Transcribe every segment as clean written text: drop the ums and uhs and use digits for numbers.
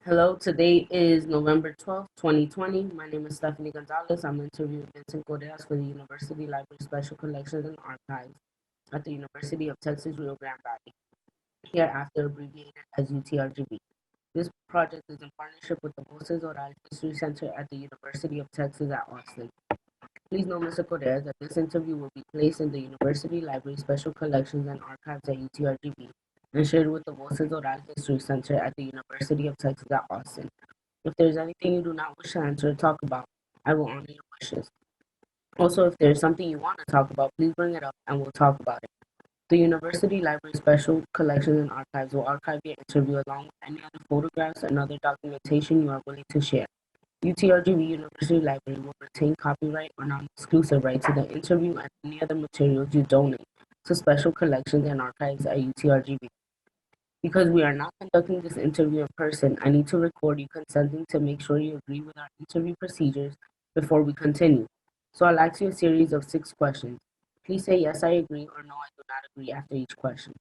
Hello, today is November 12th, 2020. My name is Stephanie Gonzalez. I'm interviewing Vincent Korea for the University Library Special Collections and Archives at the University of Texas Rio Grande Valley, hereafter abbreviated as UTRGV. This project is in partnership with the Voces Oral History Center at the University of Texas at Austin. Please know, Mr. Correa, that this interview will be placed in the University Library Special Collections and Archives at UTRGV and shared with the Voces Oral History Center at the University of Texas at Austin. If there is anything you do not wish to answer or talk about, I will honor your wishes. Also, if there is something you want to talk about, please bring it up and we'll talk about it. The University Library Special Collections and Archives will archive your interview along with any other photographs and other documentation you are willing to share. UTRGV University Library will retain copyright or non-exclusive right to the interview and any other materials you donate to Special Collections and Archives at UTRGV. Because we are not conducting this interview in person, I need to record you consenting to make sure you agree with our interview procedures before we continue. So I'll ask you a series of 6 questions. Please say yes, I agree, or no, I do not agree after each question.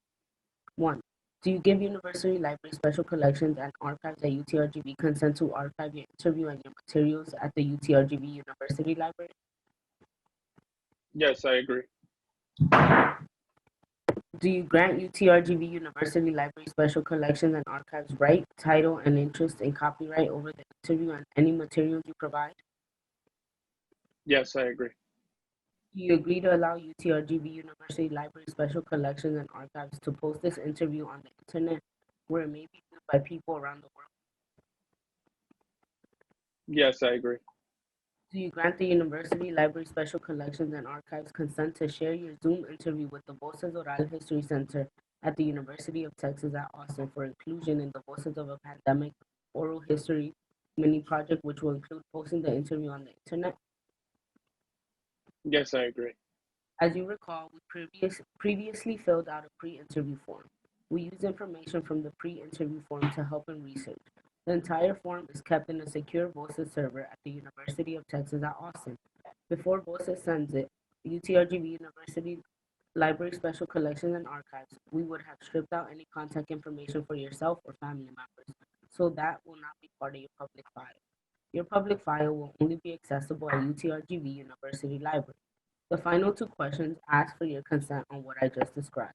1. Do you give University Library Special Collections and Archives at UTRGV consent to archive your interview and your materials at the UTRGV University Library? Yes, I agree. Do you grant UTRGV University Library Special Collections and Archives right, title, and interest in copyright over the interview and any materials you provide? Yes, I agree. Do you agree to allow UTRGV University Library Special Collections and Archives to post this interview on the internet where it may be viewed by people around the world? Yes, I agree. Do you grant the University Library Special Collections and Archives consent to share your Zoom interview with the Voces Oral History Center at the University of Texas at Austin for inclusion in the Voices of a Pandemic Oral History mini project, which will include posting the interview on the internet? Yes, I agree. As you recall, we previously filled out a pre-interview form. We use information from the pre-interview form to help in research. The entire form is kept in a secure Voces server at the University of Texas at Austin. Before Voces sends it, UTRGV University Library Special Collections and Archives, we would have stripped out any contact information for yourself or family members, so that will not be part of your public file. Your public file will only be accessible at UTRGV University Library. The final 2 questions ask for your consent on what I just described.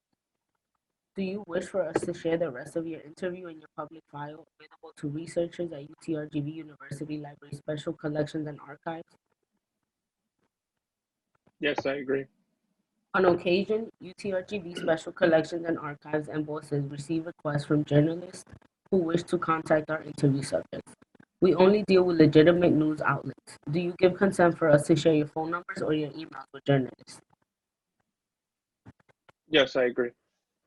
Do you wish for us to share the rest of your interview and your public file available to researchers at UTRGV University Library Special Collections and Archives? Yes, I agree. On occasion, UTRGV Special Collections and Archives and Voices receive requests from journalists who wish to contact our interview subjects. We only deal with legitimate news outlets. Do you give consent for us to share your phone numbers or your emails with journalists? Yes, I agree.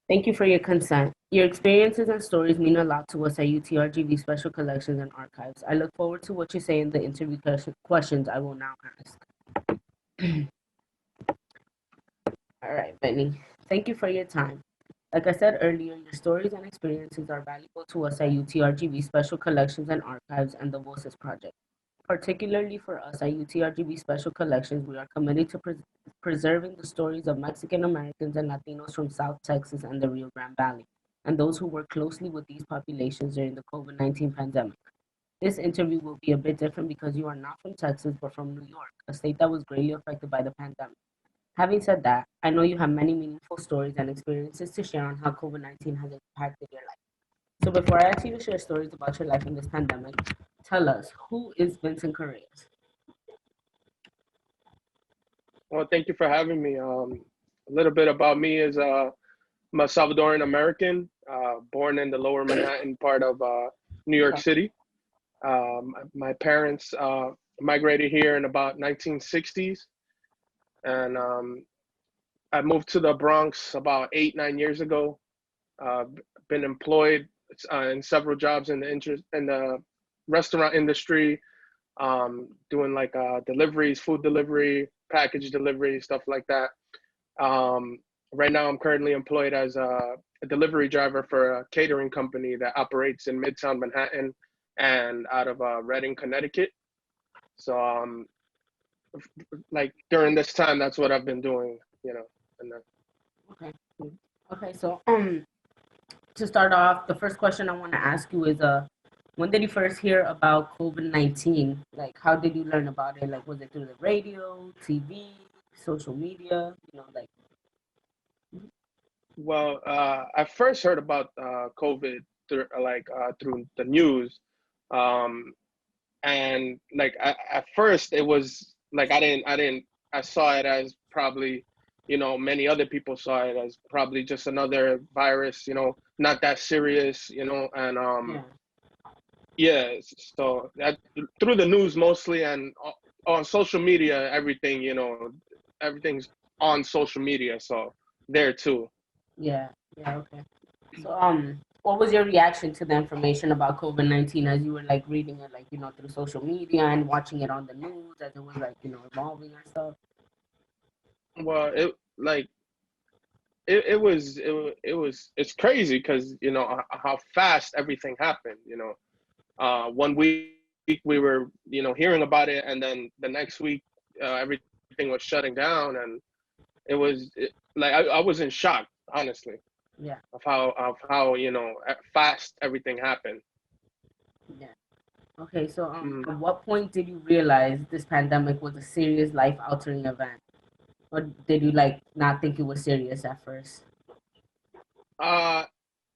Thank you for your consent. Your experiences and stories mean a lot to us at UTRGV Special Collections and Archives. I look forward to what you say in the interview questions I will now ask. All right, Benny. Thank you for your time. Like I said earlier, your stories and experiences are valuable to us at UTRGV Special Collections and Archives and the Voces Project. Particularly for us at UTRGV Special Collections, we are committed to preserving the stories of Mexican Americans and Latinos from South Texas and the Rio Grande Valley, and those who work closely with these populations during the COVID-19 pandemic. This interview will be a bit different because you are not from Texas, but from New York, a state that was greatly affected by the pandemic. Having said that, I know you have many meaningful stories and experiences to share on how COVID-19 has impacted your life. So before I ask you to share stories about your life in this pandemic, tell us, who is Vincent Korea? Well, thank you for having me. A little bit about me is I'm a Salvadoran American, born in the lower Manhattan part of New York Okay. City. My parents migrated here in about 1960s, and I moved to the Bronx about 8, 9 years ago. Uh, been employed in several jobs in the restaurant industry, doing like deliveries, food delivery, package delivery, stuff like that. Um, right now, I'm currently employed as a delivery driver for a catering company that operates in Midtown Manhattan and out of Reading, Connecticut. So, like during this time, that's what I've been doing, you know. And Okay. Okay. So to start off, the first question I want to ask you is When did you first hear about COVID-19? Like, how did you learn about it? Like, was it through the radio, TV, social media? Like, Well, I first heard about COVID through through the news, um, and like at first it was like I saw it as probably, many other people saw it as probably just another virus, not that serious, and yeah, yeah, so that through the news mostly, and on social media, everything, everything's on social media, so there too. yeah, yeah, okay. So, what was your reaction to the information about COVID-19 as you were like reading it, like, through social media and watching it on the news as it was like, evolving and stuff? Well, it's crazy because how fast everything happened. 1 week we were hearing about it, and then the next week everything was shutting down, and like I was in shock, honestly, Yeah, of how fast everything happened. yeah. Okay, so Mhm. at what point did you realize this pandemic was a serious life-altering event? Or did you like not think it was serious at first? Uh,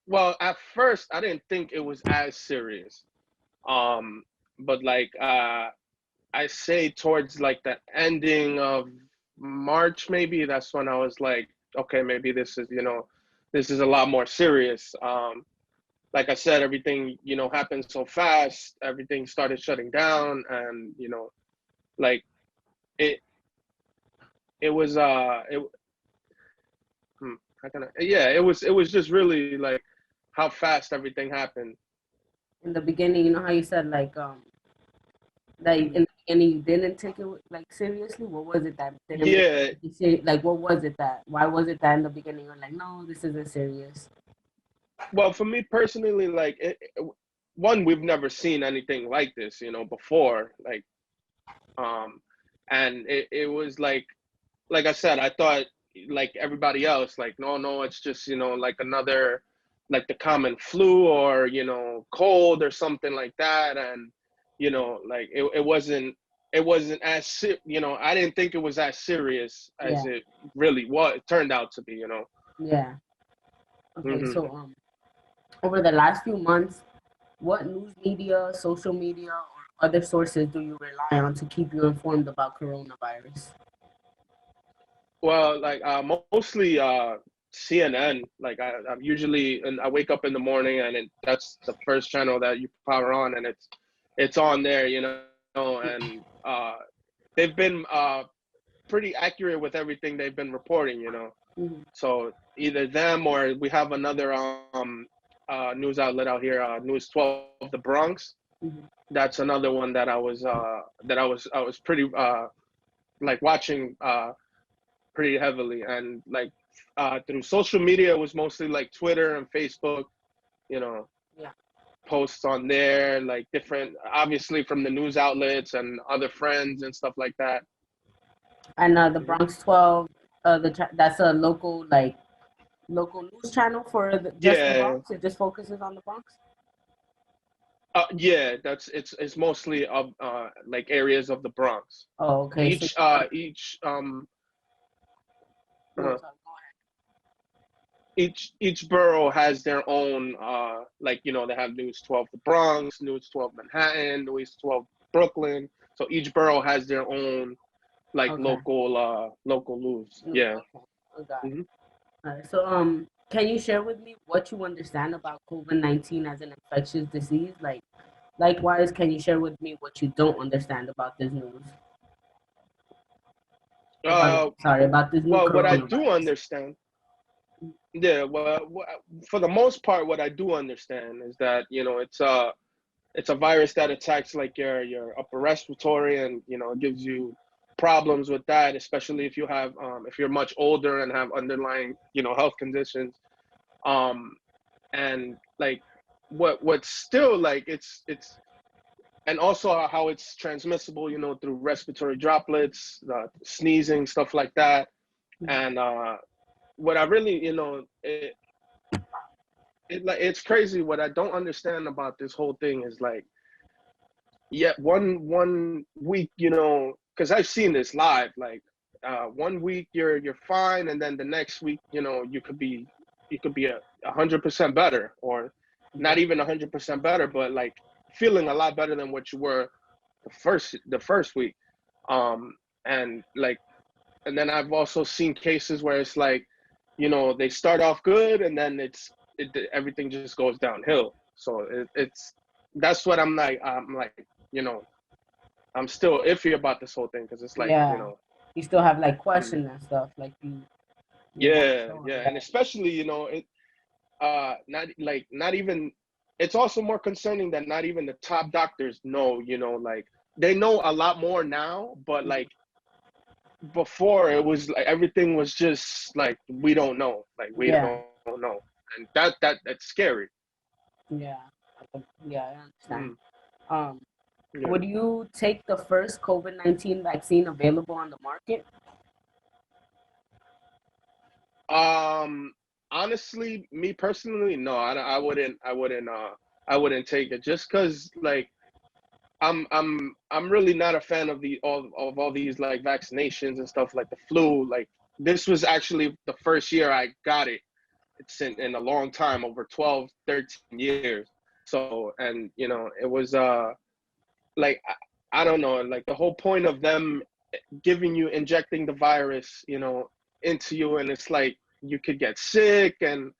well, at first I didn't think it was as serious. Um, but like I say towards like the ending of March, maybe that's when I was like, okay, maybe this is a lot more serious. Like I said, everything happened so fast. Everything started shutting down, and like it it was how can I, yeah, it was just really like how fast everything happened. In the beginning, how you said like that in the beginning you didn't take it like seriously. What was it that didn't make Yeah, you serious? Like, what was it that? Why was it that in the beginning you're like, no, this isn't serious? well, for me personally, like one, we've never seen anything like this, before. Like, um, and it was like I said, I thought like everybody else, like no, no, it's just like another, like the common flu or cold or something like that, and like it wasn't as I didn't think it was as serious as Yeah, it really was. It turned out to be. yeah. Okay, Hmm. so over the last few months, what news media, social media, or other sources do you rely on to keep you informed about coronavirus? Well, like mostly CNN. Like I'm usually, and I wake up in the morning, and that's the first channel that you power on, and it's on there, and they've been pretty accurate with everything they've been reporting, Hmm. So either them, or we have another news outlet out here, News 12, the Bronx. Hmm. That's another one that I was pretty like watching pretty heavily, and like through social media it was mostly like Twitter and Facebook, you know Yeah. posts on there, like different, obviously from the news outlets and other friends and stuff like that. And the Hmm. Bronx 12, that's a local news channel for just the Yeah, Bronx. It just focuses on the Bronx. yeah, it's mostly of like areas of the Bronx. Oh, okay. So Each no, uh, sorry, go each borough has their own like they have News 12 the Bronx, News 12 Manhattan, News 12 Brooklyn. So each borough has their own like ahead. Okay. local news. News. Yeah. Okay. I got it. Hmm. All right. So can you share with me what you understand about COVID-19 as an infectious disease? Likewise, can you share with me what you don't understand about this news? Uh, About this new well, what I do coronavirus. understand, yeah, well, for the most part, what I do understand is that it's a virus that attacks like your upper respiratory, and it gives you problems with that, especially if you're much older and have underlying health conditions. Um, and like what's still like it's and also how it's transmissible, through respiratory droplets, sneezing, stuff like that. Mhm. And what I really, it's crazy. What I don't understand about this whole thing is like, yeah, one week, because I've seen this live. Like, 1 week you're fine, and then the next week, you could be 100% better, or not Yeah. even 100% better, but like feeling a lot better than what you were the first week. Um, and like, and then I've also seen cases where it's like, they start off good, and then everything just goes downhill. So it's that's what I'm like, you know, I'm still iffy about this whole thing because it's like, Yeah. You still have like mm, questions and stuff like you weren't yeah, sure. yeah, and Yeah. especially, not even. It's also more concerning that not even the top doctors know, like they know a lot more now, but Mhm. like before it was like everything was just like we don't know, like we Yeah. don't know, and that's scary. Yeah. Yeah, I Mm, understand. Um, yeah. would you take the first COVID-19 vaccine available on the market? Um, Honestly, me personally, no, I wouldn't, I wouldn't take it just because, like, I'm really not a fan of all these like vaccinations and stuff like the flu. Like, this was actually the first year I got it. It's in a long time, over 12, 13 years. So, and it was like I don't know, like the whole point of them giving you injecting the virus, into you, and it's like you could get sick, and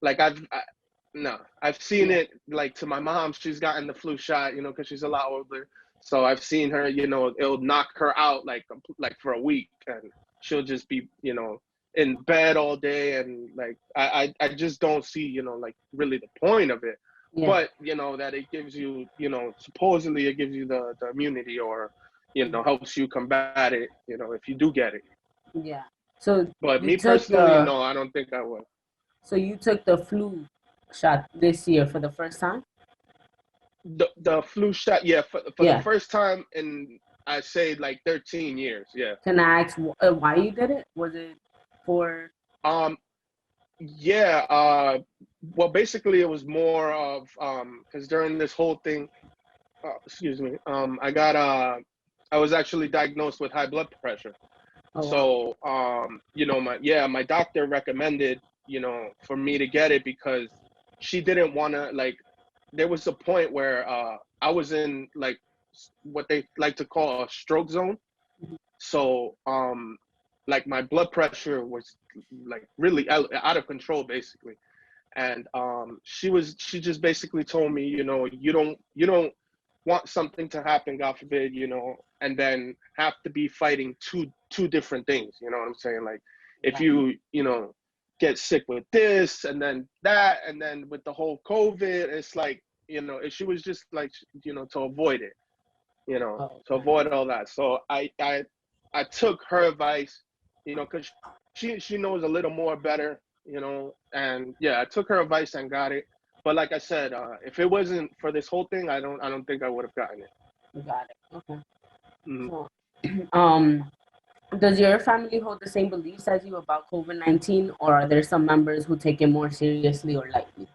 like no, I've seen Yeah. it like to my mom. She's gotten the flu shot, because she's a lot older. So I've seen her, it'll knock her out like for a week, and she'll just be, in bed all day, and like I just don't see, like really the point of it. Yeah. But that it gives you, supposedly it gives you the immunity, or helps you combat it, if you do get it. Yeah. So But you me took personally, the no, I don't think I would. so you took the flu shot this year for the first time? The flu shot, yeah, for the Yeah. first time in, I say, like 13 years, yeah. Can I ask why you did it? Was it for Um, yeah, well, basically it was more of, because during this whole thing, excuse me, I was actually diagnosed with high blood pressure. oh wow. So, my doctor recommended, for me to get it because she didn't want to, like, there was a point where I was in like what they like to call a stroke zone. So, like my blood pressure was like really out of control, basically. And she just basically told me, you don't want something to happen, God forbid, and then have to be fighting two different things. You know what I'm saying? Like, if Yeah. you get sick with this and then that, and then with the whole COVID, it's like, she was just like, to avoid it, Oh, to okay. avoid all that. So I took her advice, because she knows a little more better, and yeah, I took her advice and got it. But like I said, if it wasn't for this whole thing, I don't think I would have gotten it. Got it. Okay. Mhm. So, um, does your family hold the same beliefs as you about COVID-19, or are there some members who take it more seriously or lightly?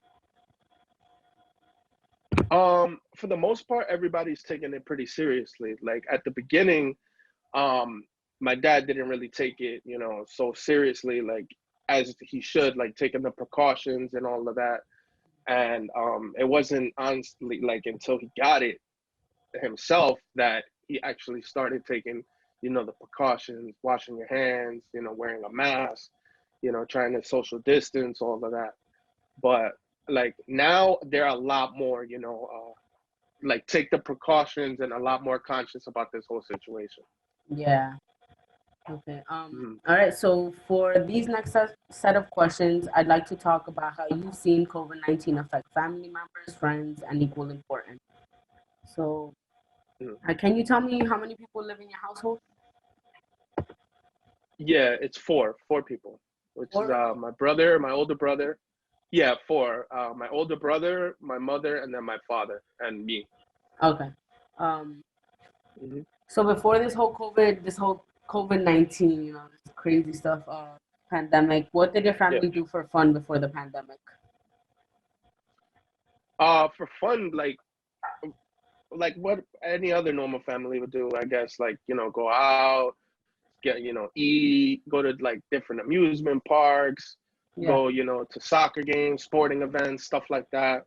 For the most part, everybody's taking it pretty seriously. Like at the beginning, um, my dad didn't really take it, so seriously, like as he should, like taking the precautions and all of that. And it wasn't honestly like until he got it himself that he actually started taking, the precautions, washing your hands, wearing a mask, trying to social distance, all of that. But like now, they're a lot more, like take the precautions and a lot more conscious about this whole situation. Yeah. Okay. Mm. All right. So for these next set of questions, I'd like to talk about how you've seen COVID-19 affect family members, friends, and equal importance. So, Mm. can you tell me how many people live in your household? Yeah, it's four people, which is Four. my brother, my older brother. Yeah, four. My older brother, my mother, and then my father and me. Okay. Um. Hmm. So before this whole COVID-19, this crazy stuff, pandemic. What did your Yeah. family do for fun before the pandemic? For fun, like what any other normal family would do, I guess. Like, go out, get, eat, go to like different amusement parks, Yeah. go, to soccer games, sporting events, stuff like that.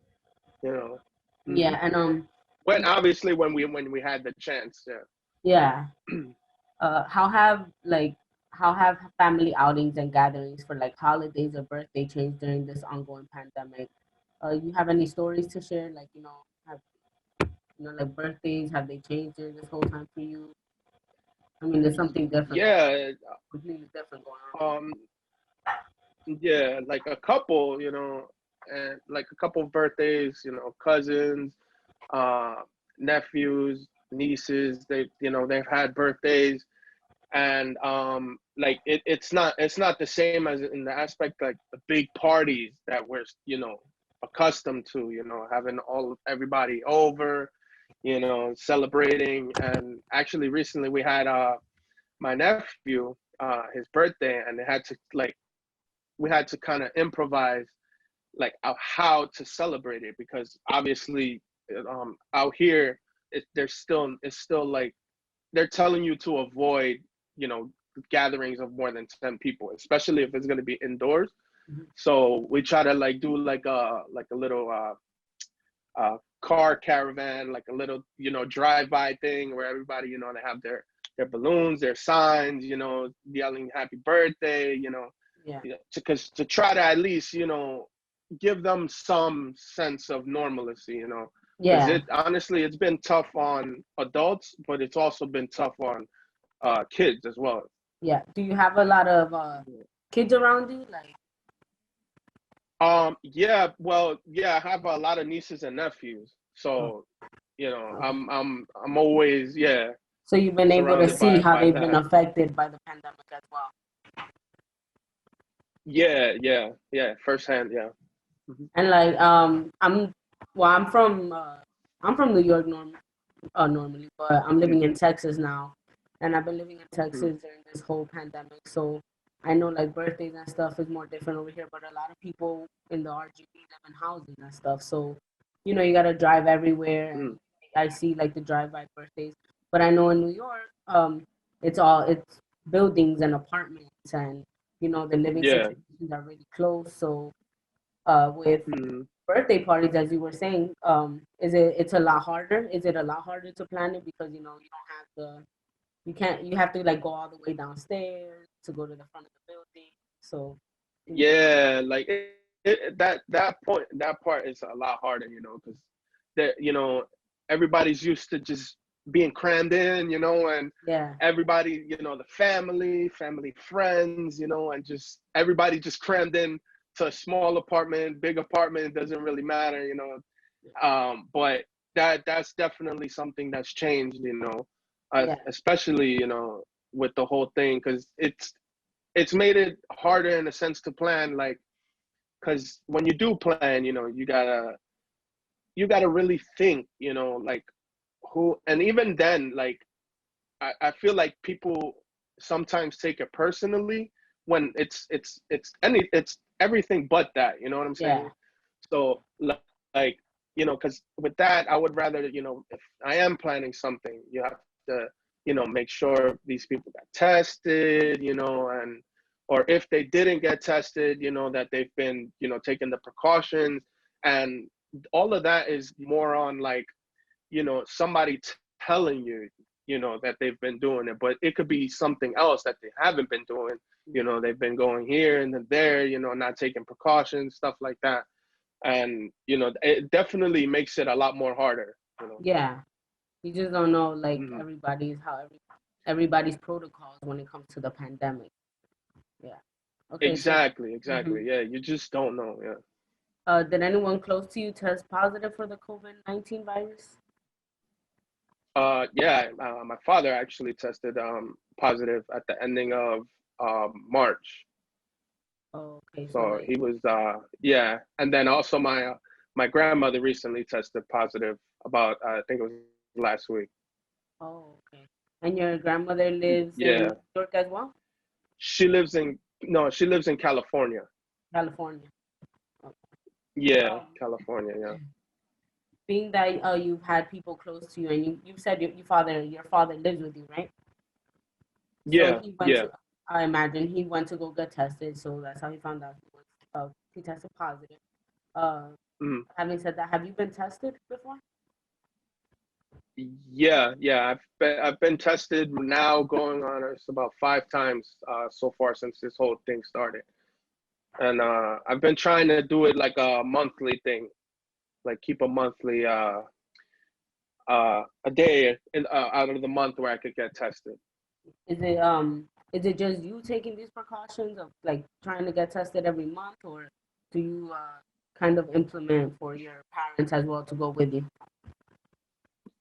You know. Yeah, hmm and When obviously when we had the chance, yeah. yeah. How have family outings and gatherings for like holidays or birthday changed during this ongoing pandemic? You have any stories to share? Like, have like birthdays, have they changed during this whole time for you? I mean, there's something different, Yeah, completely different going on. um, yeah, like a couple, and like a couple of birthdays, cousins, uh, nephews, nieces. They've had birthdays, and like it's not the same as in the aspect like the big parties that we're accustomed to. Having everybody over, celebrating. And actually, recently we had my nephew his birthday, and we had to kind of improvise like how to celebrate it, because obviously out here it's still like they're telling you to avoid you know gatherings of more than 10 people, especially if it's going to be indoors. Mhm. So we try to like do like a little car caravan, like a little drive by thing where everybody they have their balloons, their signs, yelling happy birthday, Yeah, because to try to at least give them some sense of normalcy, because yeah, it's been tough on adults, but it's also been tough on kids as well. yeah. Do you have a lot of kids around you? Like, Yeah, well, yeah, I have a lot of nieces and nephews, oh, so okay. I'm always, yeah, So you've been able to surrounded see how by they've been that. affected by the pandemic as well. Yeah, yeah, yeah, firsthand, yeah. Mhm. And like, I'm from New York normally, but I'm living in Texas now, and I've been living in Mhm. Texas during this whole pandemic. So I know like birthdays and stuff is more different over here, but a lot of people in the RGB live in houses and stuff. So you gotta drive everywhere, and Mhm. I see like the drive-by birthdays. But I know in New York, it's buildings and apartments, and the living Yeah. situations are really close. So with Mhm. birthday parties, as you were saying, it's a lot harder? Is it a lot harder to plan it because you don't have you have to like go all the way downstairs to go to the front of the building? So Yeah, like that part is a lot harder, because that everybody's used to just being crammed in, and yeah, everybody, the family, friends, and just everybody just crammed in to a small apartment, big apartment, it doesn't really matter, but that's definitely something that's changed, yeah, especially, with the whole thing, because it's made it harder in a sense to plan, like, because when you do plan, you gotta really think, like who, and even then, like I feel like people sometimes take it personally when it's everything but that, you know what I'm yeah, saying? So like, because with that, I would rather, if I am planning something, you have to, make sure these people got tested, and or if they didn't get tested, that they've been, taking the precautions, and all of that is more on like, somebody telling you, that they've been doing it, but it could be something else that they haven't been doing. They've been going here and then there, not taking precautions, stuff like that. And it definitely makes it a lot more harder. yeah. You just don't know like hmm everybody's protocols when it comes to the pandemic. Yeah. Okay. So, exactly, hmm yeah, you just don't know, yeah. did anyone close to you test positive for the COVID-19 virus? Yeah, my father actually tested positive at the ending of March. Oh, okay. So So like, he was, yeah, and then also my grandmother recently tested positive about, I think it was last week. oh, okay. And your grandmother lives in New Yeah, York as well? she lives in no, she lives in California. California. Okay. Yeah, Um, California. Yeah. Being that you've had people close to you, and you said your father lives with you, right? So Yeah, he went yeah. to, I imagine he went to go get tested, so that's how he found out he tested positive. Uh, Mm. Having said that, have you been tested before? Yeah. I've been tested now, going on it's about 5 times so far since this whole thing started, and I've been trying to do it like a monthly thing, like keep a monthly a day out of the month where I could get tested. Is it just you taking these precautions of like trying to get tested every month, or do you kind of implement for your parents as well to go with you?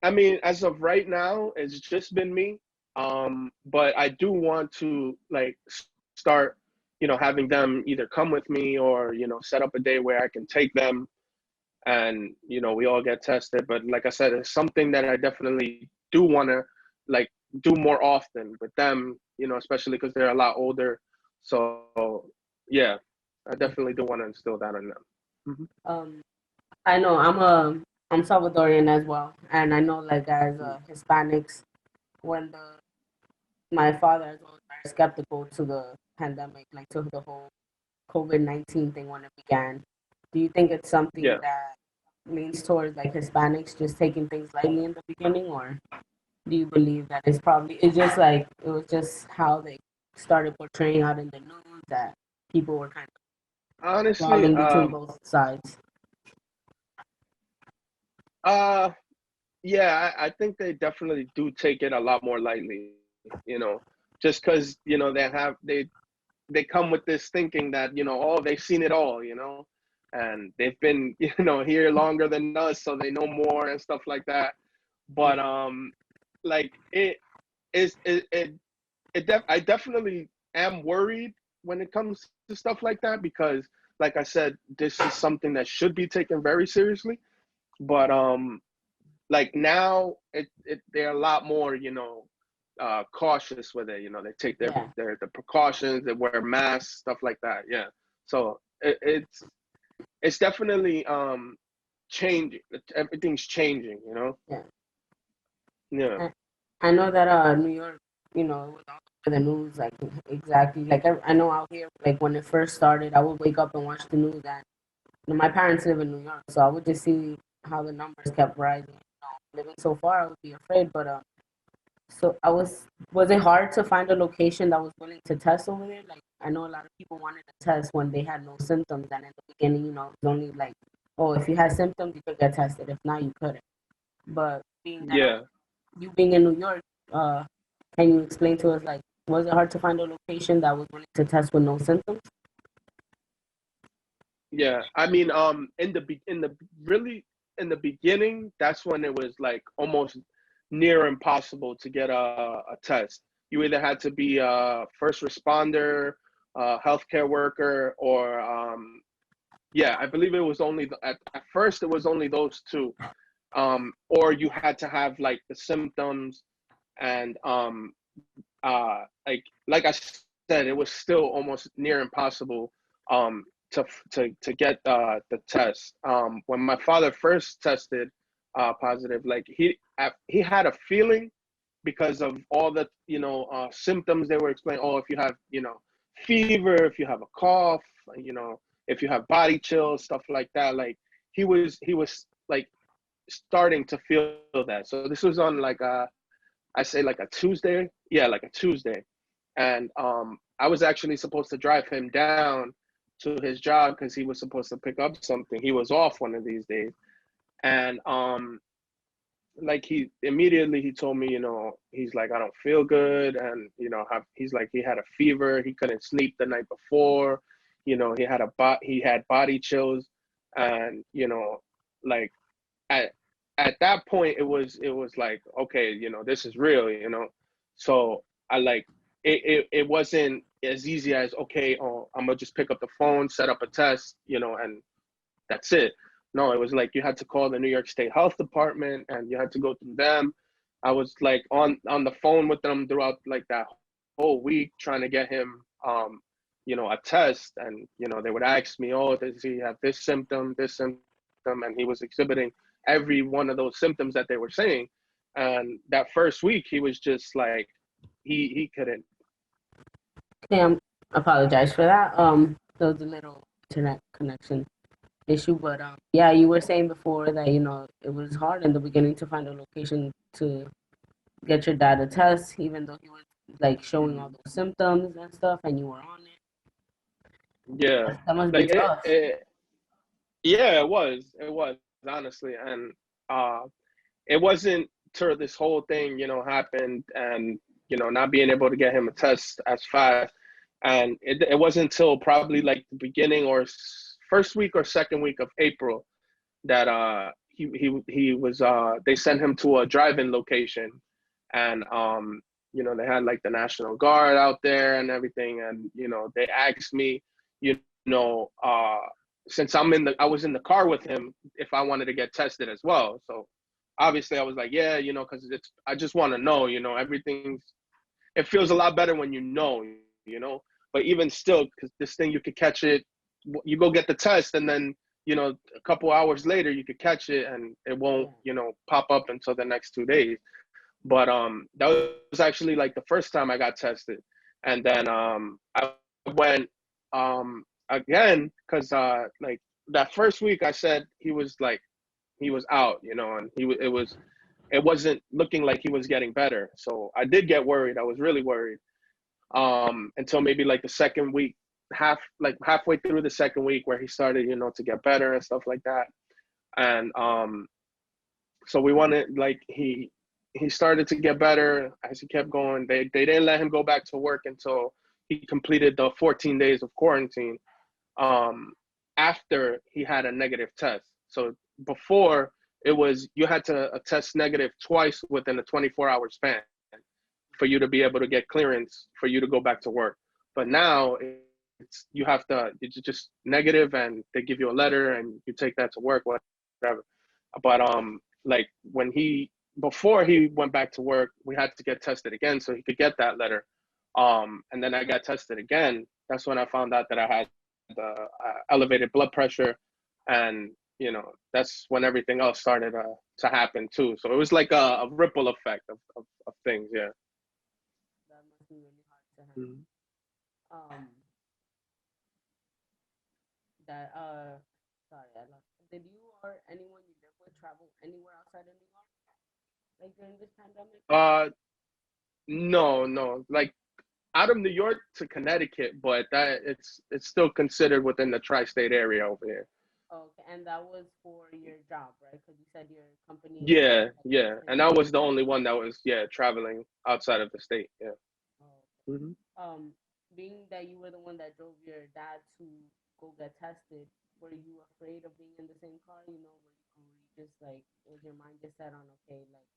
I mean, as of right now, it's just been me. But I do want to like start, having them either come with me or, set up a day where I can take them and, we all get tested. But like I said, it's something that I definitely do want to like do more often with them, especially because they're a lot older. So yeah, I definitely do want to instill that in them. Mhm. Um, I know I'm Salvadorian as well, and I know like as Hispanics, when the my father as well was very skeptical to the pandemic, like to the whole COVID-19 thing when it began. Do you think it's something Yeah. that leans towards like Hispanics just taking things lightly in the beginning, or do you believe that it's just like it was just how they started portraying out in the news that people were kind of Honestly, falling between both sides? uh, yeah, I think they definitely do take it a lot more lightly, just because, they come with this thinking that, oh, they've seen it all, and they've been, here longer than us, so they know more and stuff like that. But like it is I definitely am worried when it comes to stuff like that because, like I said, this is something that should be taken very seriously. But like now they're a lot more cautious with it. They take Yeah. the precautions, they wear masks, stuff like that. Yeah, so it's definitely changing. Everything's changing. Yeah. Yeah. I know that New York, it was all over the news, like exactly. Like I know out here, like when it first started, I would wake up and watch the news, and my parents live in New York, so I would just see how the numbers kept rising. Living so far, I would be afraid, but so I was it hard to find a location that was willing to test over there? Like I know a lot of people wanted to test when they had no symptoms, and in the beginning, it was only like, oh, if you had symptoms, you could get tested. If not, you couldn't. But being that Yeah. you being in New York, uh, can you explain to us like was it hard to find a location that was willing to test with no symptoms? Yeah, I mean, in the really in the beginning, that's when it was like almost near impossible to get a test. You either had to be a first responder, a healthcare worker, or yeah, I believe it was only at first it was only those two, or you had to have like the symptoms, and like I said, it was still almost near impossible um, to to get the test. When my father first tested positive, like he had a feeling because of all the symptoms they were explaining. Oh, if you have fever, if you have a cough, if you have body chills, stuff like that. Like he was like starting to feel that. So this was on like I say like a Tuesday. Yeah, like a Tuesday. And I was actually supposed to drive him down to his job because he was supposed to pick up something. He was off one of these days. And like he told me, he's like, I don't feel good. And, he's like, he had a fever. He couldn't sleep the night before. He had body chills. And, like at at that point it was like, okay, this is real. So I like it wasn't as easy as, okay, oh, I'm gonna just pick up the phone, set up a test, and that's it. No, it was like you had to call the New York State Health Department and you had to go through them. I was like on the phone with them throughout like that whole week trying to get him a test. And they would ask me, oh, does he have this symptom, and he was exhibiting every one of those symptoms that they were saying. And that first week, he was just like, he couldn't. Yeah, apologize for that. There was a little internet connection issue, but yeah, you were saying before that it was hard in the beginning to find a location to get your dad a test, even though he was like showing all Mhm. those symptoms and stuff, and you were on it. Yeah, That must be like tough. yeah, it was honestly, and uh, it wasn't till this whole thing, happened, and not being able to get him a test as fast, and it wasn't until probably like the beginning or first week or second week of April that he was they sent him to a drive-in location, and they had like the National Guard out there and everything, and they asked me, you know uh since I was in the car with him, if I wanted to get tested as well. So obviously I was like, yeah, because I just want to know, everything's, it feels a lot better when but even still, because this thing, you could catch it, you go get the test, and then a couple hours later you could catch it, and it won't Yeah. pop up until the next 2 days. But that was actually like the first time I got tested, and then I went again, because like that first week I said he was out, and it wasn't looking like he was getting better. So I did get worried. I was really worried, until maybe like the second week, halfway through the second week, where he started, to get better and stuff like that. And so we wanted, like, he started to get better as he kept going. They didn't let him go back to work until he completed the 14 days of quarantine, um, after he had a negative test. So before, it was you had to test negative twice within a 24-hour span for you to be able to get clearance for you to go back to work. But now it's just negative, and they give you a letter, and you take that to work, whatever. But like, before he went back to work, we had to get tested again so he could get that letter. And then I got tested again. That's when I found out that I had the elevated blood pressure, and that's when everything else started to happen too. So it was like a ripple effect of things. Yeah. That must be really hard to handle. Mhm. Um, that sorry, I lost. Did you or anyone you live with travel anywhere outside of New York, like during this pandemic? Uh, no, no, like out of New York to Connecticut, but that it's still considered within the tri-state area over here. Okay, and that was for your job, right? Because you said your company is Yeah, like yeah, based in and New I York. was the only one that was, yeah, traveling outside of the state. Yeah. Oh, okay. Hmm. Being that you were the one that drove your dad to go get tested, were you afraid of being in the same car? Were you just like, was your mind just set on, okay, like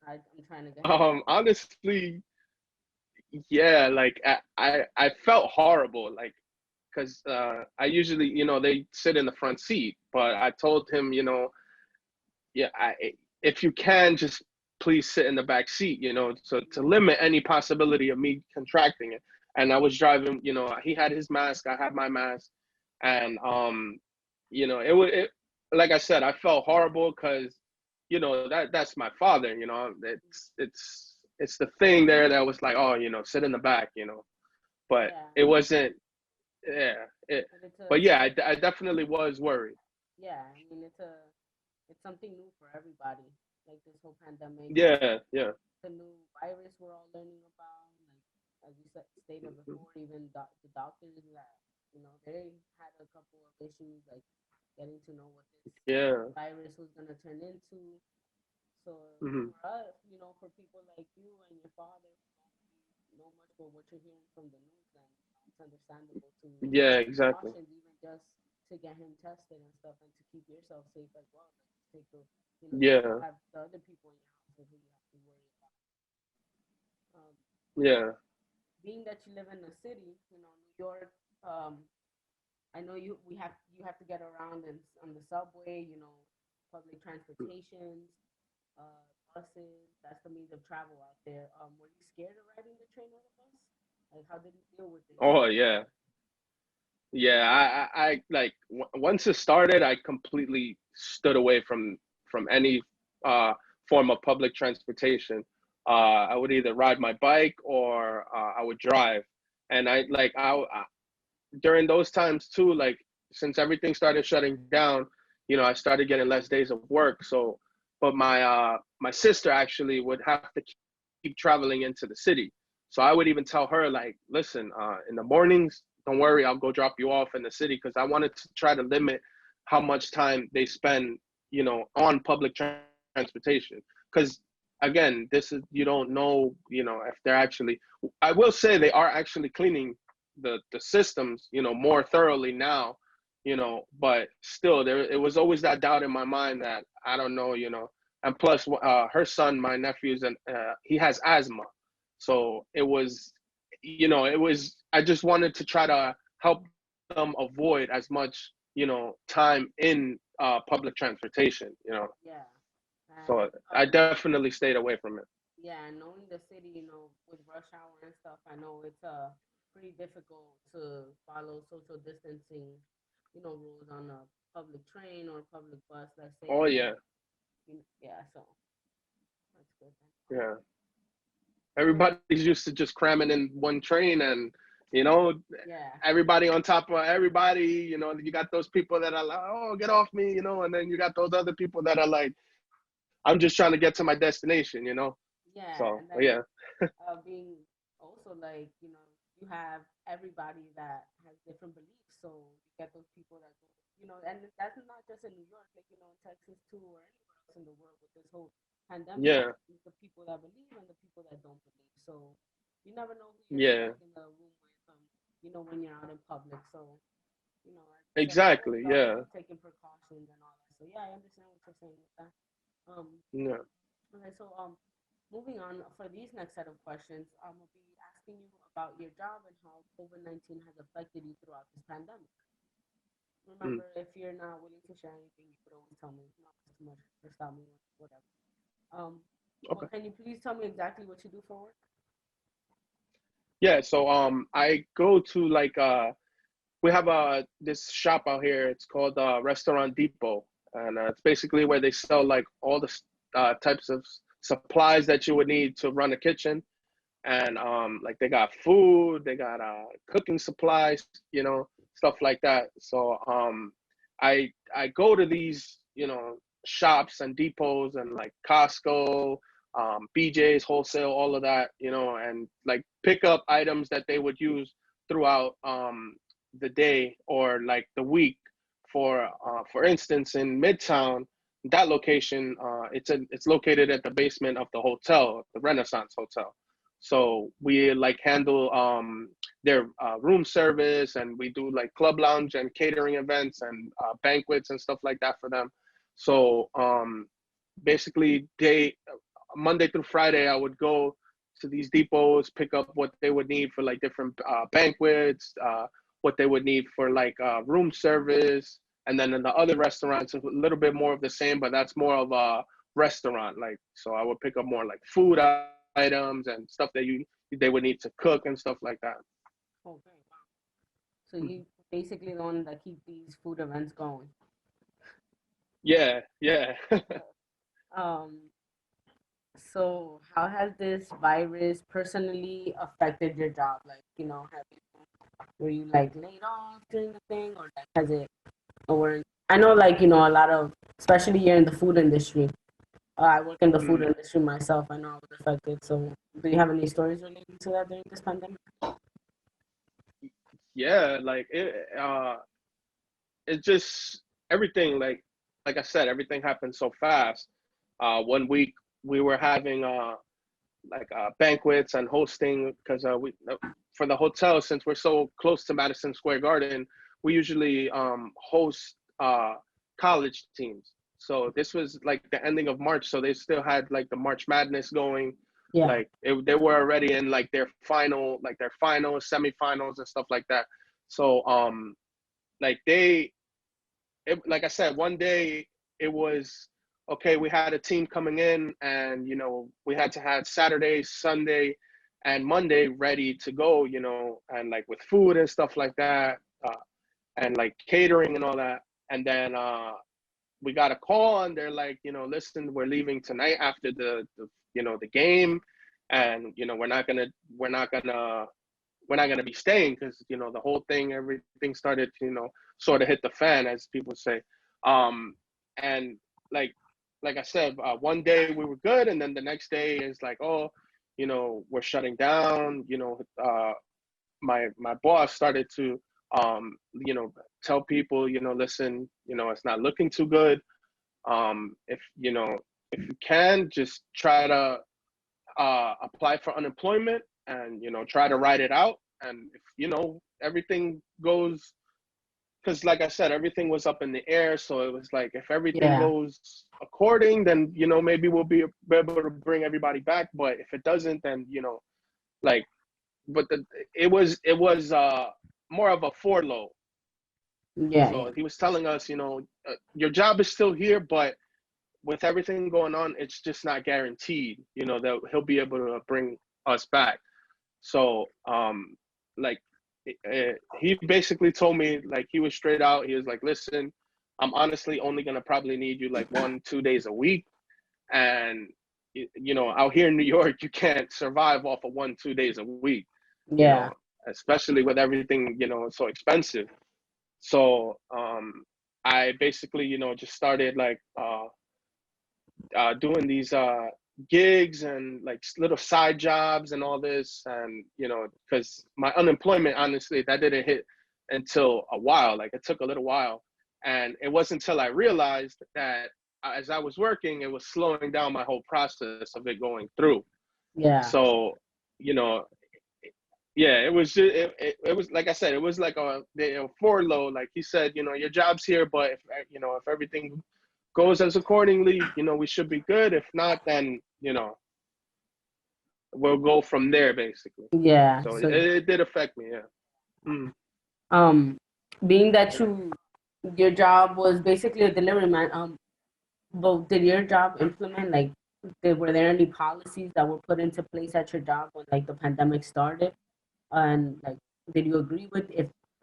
I'm trying to get him tested? Honestly, yeah, like I felt horrible, like, because I usually, they sit in the front seat, but I told him, yeah, if you can, just please sit in the back seat, so to limit any possibility of me contracting it. And I was driving, he had his mask, I had my mask, and like I said, I felt horrible because, that's my father, it's the thing there that was like, oh, sit in the back, but Yeah, it wasn't, yeah, but but yeah, I definitely was worried. yeah, I mean it's something new for everybody. Like this whole pandemic, Yeah, yeah. the new virus we're all learning about. Like as you said, stated before, even the doctors that they had a couple of issues like getting to know what this Yeah. virus was gonna turn into. So Hmm. for us, for people like you and your father who don't really know much about what you're hearing from the news, then it's understandable to Yeah, take exactly. precautions, even just to get him tested and stuff, and to keep yourself safe as well. Like take the, you still Yeah, have the other people in your house who you have to worry about. Um, yeah. being that you live in the city, New York. I know you have to get around on the subway, public transportations, buses. That's the means of travel out there. Were you scared of riding the train or the bus? Like, how did you deal with it? Oh, yeah. Yeah, I like once it started, I completely stood away from from any form of public transportation. I would either ride my bike or I would drive. And during those times too, like since everything started shutting down, I started getting less days of work. So, but my sister actually would have to keep traveling into the city. So I would even tell her like, listen, in the mornings, don't worry, I'll go drop you off in the city, because I wanted to try to limit how much time they spend, on public transportation. Because again, this is, you don't know, if they're actually. I will say they are actually cleaning the systems, more thoroughly now, but still there it was always that doubt in my mind that I don't know, and plus her son, my nephew's, and he has asthma. So I just wanted to try to help them avoid as much, time in public transportation. Yeah. So And I definitely stayed away from it. yeah, and knowing the city, with rush hour and stuff, I know it's pretty difficult to follow social distancing, rules on a public train or public bus. Let's say, Oh yeah. yeah. So that's good. Yeah. So Everybody's used to just cramming in one train, and you know yeah, everybody on top of everybody. You got those people that are like, oh, get off me, and then you got those other people that are like, I'm just trying to get to my destination. yeah, So and then yeah. being also like you have everybody that has different beliefs. So you get those people that go, and that's not just in New York, like in Texas too, or anywhere else in the world with this whole pandemic. Yeah. The people that believe and the people that don't believe. So you never know who you're Yeah. stuck in the room with. When you're out in public. So as you said, Exactly. always Yeah. taking precautions and all that. So yeah, I understand what you're saying with that. Um, Yeah. okay, so moving on for these next set of questions, we'll be asking you about your job and how COVID-19 has affected you throughout this pandemic. Mm. Remember, if you're not willing to share anything, you could always tell me not too much or stop me, whatever. Um, Okay. but can you please tell me exactly what you do for work? Yeah. So I go to like we have this shop out here. It's called Restaurant Depot, and it's basically where they sell like all the types of supplies that you would need to run a kitchen. And like they got food, they got cooking supplies, stuff like that. So I go to these, shops and depots and like Costco, BJ's, wholesale, all of that, and like pick up items that they would use throughout the day or like the week. For instance, in Midtown, that location, it's located at the basement of the hotel, the Renaissance Hotel. So we like handle their room service, and we do like club lounge and catering events and banquets and stuff like that for them. So basically, Monday through Friday, I would go to these depots, pick up what they would need for like different banquets, what they would need for like room service, and then in the other restaurants, a little bit more of the same, but that's more of a restaurant. Like, so I would pick up more like food items and stuff that they would need to cook and stuff like that. Okay, wow. So you basically the one that keep these food events going. Yeah, yeah. Um, so how has this virus personally affected your job? Like, were you like laid off during the thing, or like has it, or I know like a lot of, especially here in the food industry. I work in the food Mm. industry myself. I know I was affected. So, do you have any stories related to that during this pandemic? Yeah, like it just everything like I said, everything happened so fast. One week we were having like banquets and hosting, because we for the hotel, since we're so close to Madison Square Garden, we usually host college teams. So this was like the ending of March, so they still had like the March Madness going. Yeah. Like they were already in like their finals, semifinals, and stuff like that. So like like I said, one day it was okay. We had a team coming in, and we had to have Saturday, Sunday, and Monday ready to go. And like with food and stuff like that, and like catering and all that. And then we got a call and they're like, listen, we're leaving tonight after the game, and we're not gonna be staying because the whole thing, everything started to sort of hit the fan, as people say. And like I said, one day we were good, and then the next day is like, oh, we're shutting down. My boss started to tell people, listen, it's not looking too good. If you can, just try to apply for unemployment and try to ride it out. And if everything goes, because like I said, everything was up in the air, so it was like, if everything Yeah. goes according, then maybe we'll be able to bring everybody back. But if it doesn't, then like, but it was more of a furlough. Yeah. So he was telling us, your job is still here, but with everything going on, it's just not guaranteed, that he'll be able to bring us back. So, like, he basically told me, like, he was straight out. He was like, listen, I'm honestly only going to probably need you like 1-2 days a week. And, out here in New York, you can't survive off of 1-2 days a week, Yeah. especially with everything, so expensive. So, I basically, just started like, doing these gigs and like little side jobs and all this. And because my unemployment, honestly, that didn't hit until a while. Like, it took a little while, and it wasn't until I realized that as I was working, it was slowing down my whole process of it going through. Yeah. So, you know yeah, it was just, it was like I said, it was like a furlough. Like he said, your job's here, but if everything goes as accordingly, we should be good. If not, then we'll go from there, basically. Yeah. So So it did affect me, yeah. Mm. um being that your job was basically a delivery man, but did your job implement, like, were there any policies that were put into place at your job when, like, the pandemic started? And, like, did you agree with,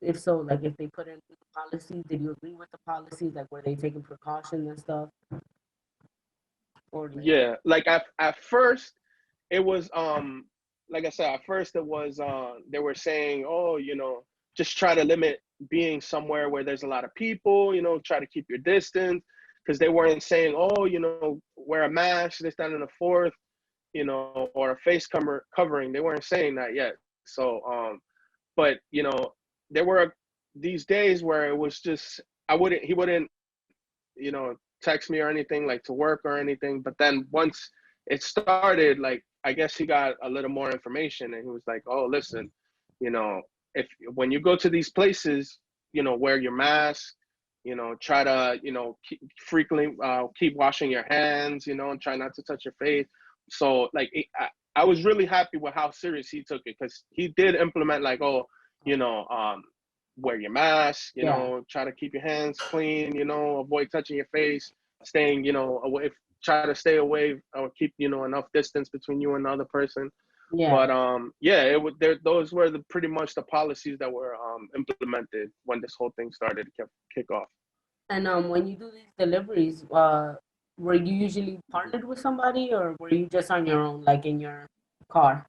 if so, like, if they put in policies, did you agree with the policies? Like, were they taking precautions and stuff? Or, like, Yeah, like at first it was like I said, at first it was they were saying, oh, just try to limit being somewhere where there's a lot of people, try to keep your distance, because they weren't saying, oh, wear a mask, this, that, and the fourth, or a face covering. They weren't saying that yet. So but there were these days where it was just, he wouldn't text me or anything, like, to work or anything. But then once it started, like, I guess he got a little more information, and he was like, oh, listen, if when you go to these places, wear your mask, try to frequently keep washing your hands, and try not to touch your face. So, like, I was really happy with how serious he took it, because he did implement, like, oh, you know um wear your mask, yeah, try to keep your hands clean, avoid touching your face, staying, away, try to stay away, or keep, enough distance between you and the other person. yeah. But yeah, it would there those were pretty much the policies that were implemented when this whole thing started to kick off. And when you do these deliveries, were you usually partnered with somebody, or were you just on your own, like in your car?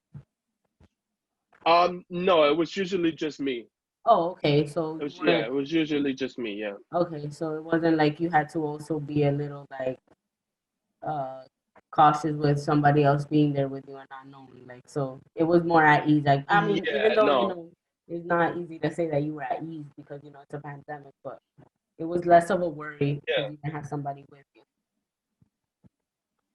No, it was usually just me. Oh, okay. So It you was Yeah, weren't it was usually just me. Yeah. okay. So it wasn't like you had to also be a little, like, uh cautious with somebody else being there with you and not knowing. Like, so it was more at ease. Like, I mean, even Yeah. though No. it's not easy to say that you were at ease because it's a pandemic, but it was less of a worry because Yeah. you didn't have somebody with you.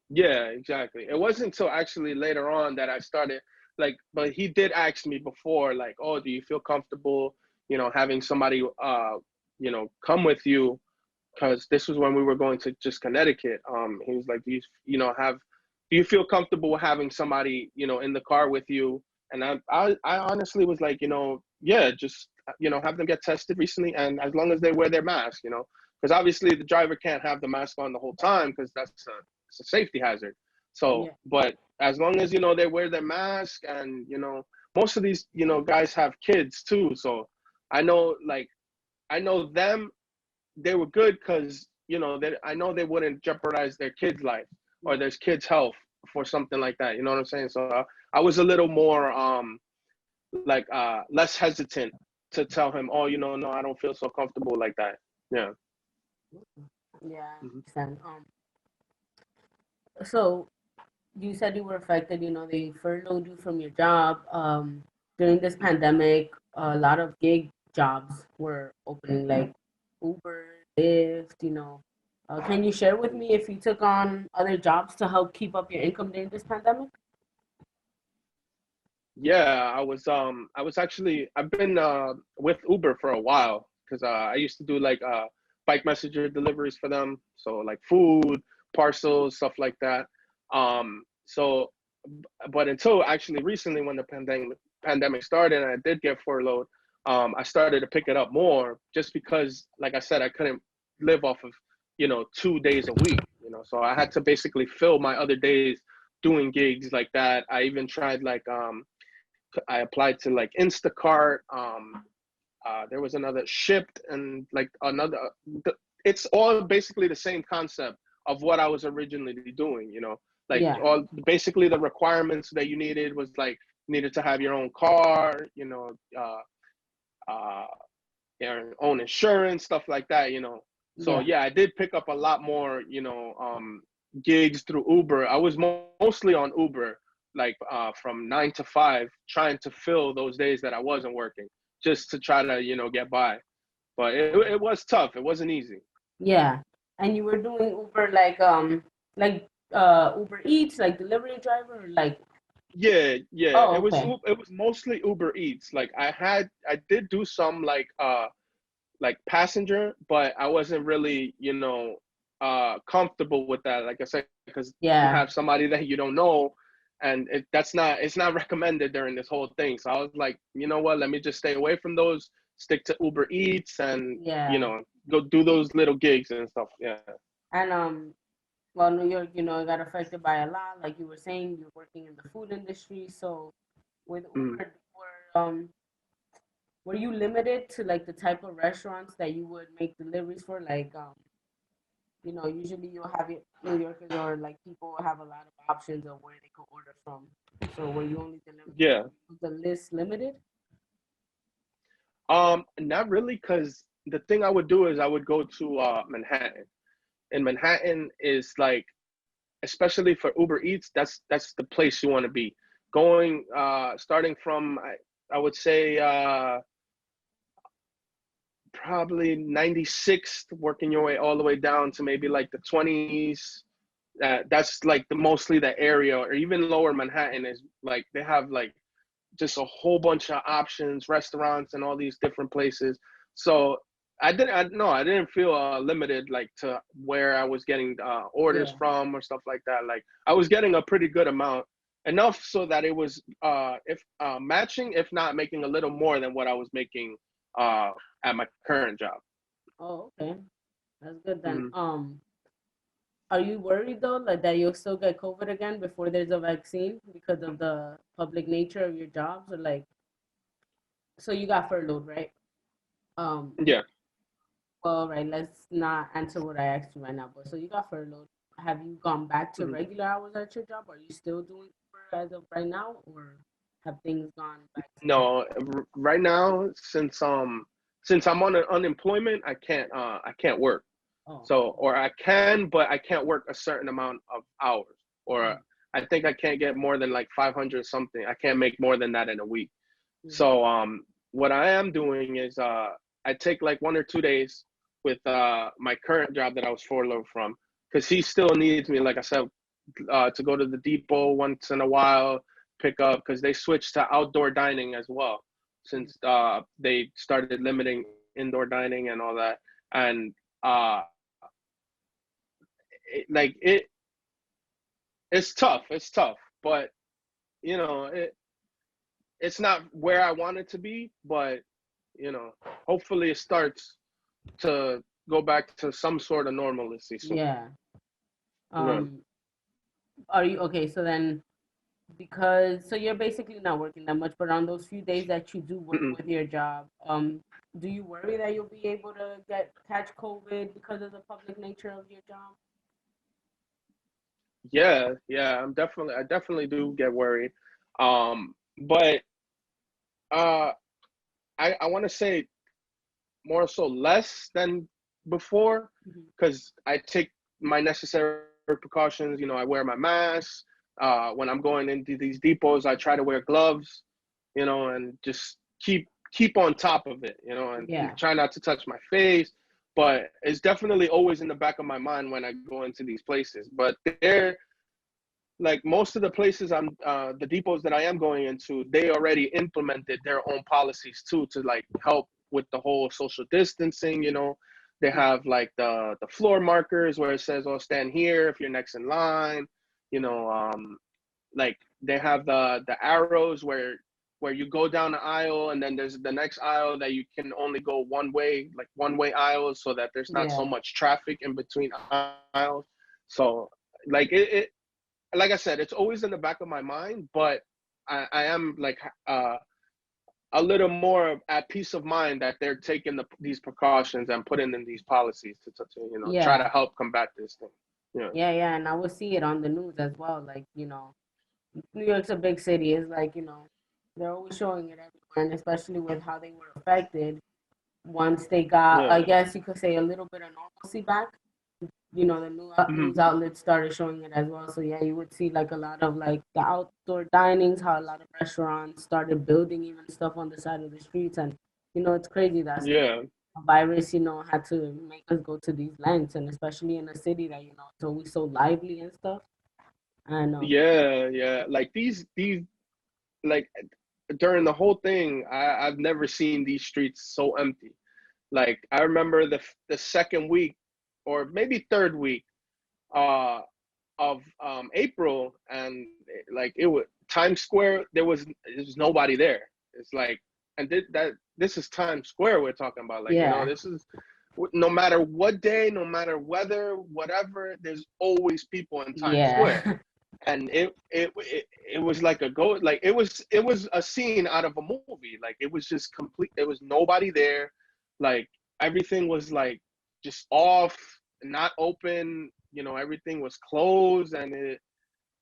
Yeah, exactly. It wasn't until actually later on that I started, like, but he did ask me before, like, oh, do you feel comfortable, having somebody, come with you? Because this was when we were going to just Connecticut. He was like, do you feel comfortable having somebody, in the car with you? And I honestly was like, yeah, just, have them get tested recently. And as long as they wear their mask, because obviously the driver can't have the mask on the whole time, because it's a safety hazard. So, Yeah, but as long as, they wear their mask, and, most of these, guys have kids too. So I know, like, I know them, they were good, because that I know they wouldn't jeopardize their kids' life or their kids' health for something like that. You know what I'm saying? So I was a little more like less hesitant to tell him, oh, no, I don't feel so comfortable like that. Yeah. Yeah, I Hmm. understand. So you said you were affected, they furloughed you from your job. During this pandemic, a lot of gig jobs were opening, like Uber, Lyft, can you share with me if you took on other jobs to help keep up your income during this pandemic? Yeah, I was actually I've been with Uber for a while because I used to do like bike messenger deliveries for them, so like food, parcels, stuff like that. So but until actually recently when the pandemic started and I did get furloughed, I started to pick it up more just because, like I said, I couldn't live off of 2 days a week. So I had to basically fill my other days doing gigs like that. I even tried like I applied to like Instacart. There was another Shipped and like another. It's all basically the same concept of what I was originally doing. Like Yeah, all basically the requirements that you needed was like needed to have your own car, uh, your own insurance, stuff like that. So yeah. yeah, I did pick up a lot more, gigs through Uber. I was mostly on Uber, like from 9 to 5, trying to fill those days that I wasn't working, just to try to, get by. But it was tough. It wasn't easy. Yeah. And you were doing Uber like Uber Eats, like delivery driver, or like Yeah, yeah. oh It was okay. it was mostly Uber Eats. Like I did do some like passenger, but I wasn't really, comfortable with that. Like I said, because you Yeah. have somebody that you don't know, and it's not recommended during this whole thing. So I was like, you know what? Let me just stay away from those. Stick to Uber Eats, and Yeah. go do those little gigs and stuff. Yeah. And well, New York, got affected by a lot. Like you were saying, you're working in the food industry. So with Mm. Uber, were you limited to like the type of restaurants that you would make deliveries for? Like usually you'll have it New Yorkers or like people have a lot of options of where they could order from. So were you only delivering? Yeah. Was the list limited? Not really, because the thing I would do is I would go to Manhattan, and Manhattan is like, especially for Uber Eats, that's the place you want to be. Going starting from I would say probably 96th, working your way all the way down to maybe like the 20s. That's like the mostly the area, or even lower Manhattan is like they have like just a whole bunch of options, restaurants, and all these different places. So I didn't feel limited like to where I was getting orders Yeah. from or stuff like that. Like I was getting a pretty good amount, enough so that it was if matching, if not making a little more than what I was making uh, at my current job. Oh, okay. That's good then. Mm-hmm. Are you worried though, like that you'll still get COVID again before there's a vaccine because of the public nature of your jobs, or like, so you got furloughed, right? Um, Yeah. well, right. Let's not answer what I asked you right now. But so you got furloughed. Have you gone back to Mhm. regular hours at your job? Are you still doing Uber as of right now, or have things gone back to normal? No, right now, since I'm on unemployment, I can't work. Oh, So, or I can, but I can't work a certain amount of hours. Or mm, I think I can't get more than like 500 something. I can't make more than that in a week. mm, So, what I am doing is I take like 1 or 2 days with my current job that I was furloughed from, because he still needs me, like I said, to go to the depot once in a while, pick up, because they switched to outdoor dining as well, mm, since they started limiting indoor dining and all that. And uh, like it's tough. It's tough, but you know, it's not where I want it to be. But hopefully it starts to go back to some sort of normalcy soon. yeah. Yeah. Um, are you okay? So then, Because so you're basically not working that much, but on those few days that you do work Mm-mm. with your job, do you worry that you'll be able to catch COVID because of the public nature of your job? Yeah, yeah, I definitely do get worried. But uh, I want to say more so less than before, Hmm. because I take my necessary precautions. You know, I wear my mask. When I'm going into these depots, I try to wear gloves. You know, and just keep on top of it. You know, and Yeah, try not to touch my face. But it's definitely always in the back of my mind when I go into these places. But they're like most of the places the depots that I am going into, they already implemented their own policies too to like help with the whole social distancing. You know, they have like the floor markers where it says, "Oh, stand here if you're next in line." You know, like they have the arrows where you go down the aisle and then there's the next aisle that you can only go one way, like one way aisles, so that there's not so yeah, much traffic in between aisles. So like like I said, it's always in the back of my mind, but I am like a little more at peace of mind that they're taking these precautions and putting in these policies to try to yeah, help combat this thing. Yeah, yeah, and I will see it on the news as well. Like, New York's a big city. It's like, they're always showing it everywhere, and especially with how they were affected once they got, yeah, I guess you could say, a little bit of normalcy back. The news hmm, outlets started showing it as well. So yeah, you would see like a lot of like the outdoor dinings, how a lot of restaurants started building even stuff on the side of the streets, and it's crazy that yeah, a virus, had to make us go to these lengths, and especially in a city that it's always so lively and stuff. And yeah, yeah. Like these like during the whole thing, I've never seen these streets so empty. Like I remember the second week or maybe third week uh of April, and like it was Times Square. There was nobody there. It's like, and this is Times Square we're talking about. Like, yeah, this is no matter what day, no matter weather, whatever. There's always people in Times Square, yeah, and it was like a go. Like it was a scene out of a movie. Like it was just complete. There was nobody there. Like everything was like just off, not open. Everything was closed, and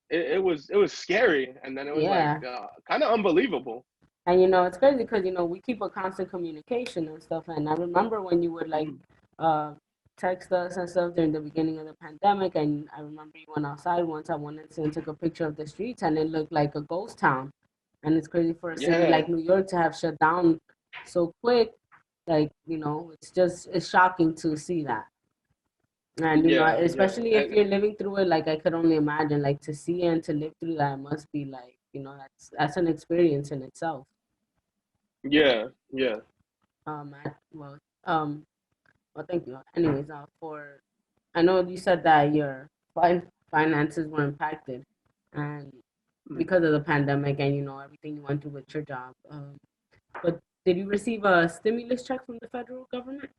it was scary, and then it was like yeah. kind of unbelievable. And it's crazy because we keep a constant communication and stuff. And I remember when you would like Mhm. uh text us and stuff during the beginning of the pandemic. And I remember you went outside once. I went and took a picture of the streets, and it looked like a ghost town. And it's crazy for a city Yeah, like New York to have shut down so quick. Like it's shocking to see that. And yeah, especially if and you're living through it, like I could only imagine, like to see and to live through that must be like, that's an experience in itself. yeah, yeah. Well, well, thank you. Anyways, for I know you said that your finances were impacted, and Mm. because of the pandemic and everything you went through with your job. But did you receive a stimulus check from the federal government?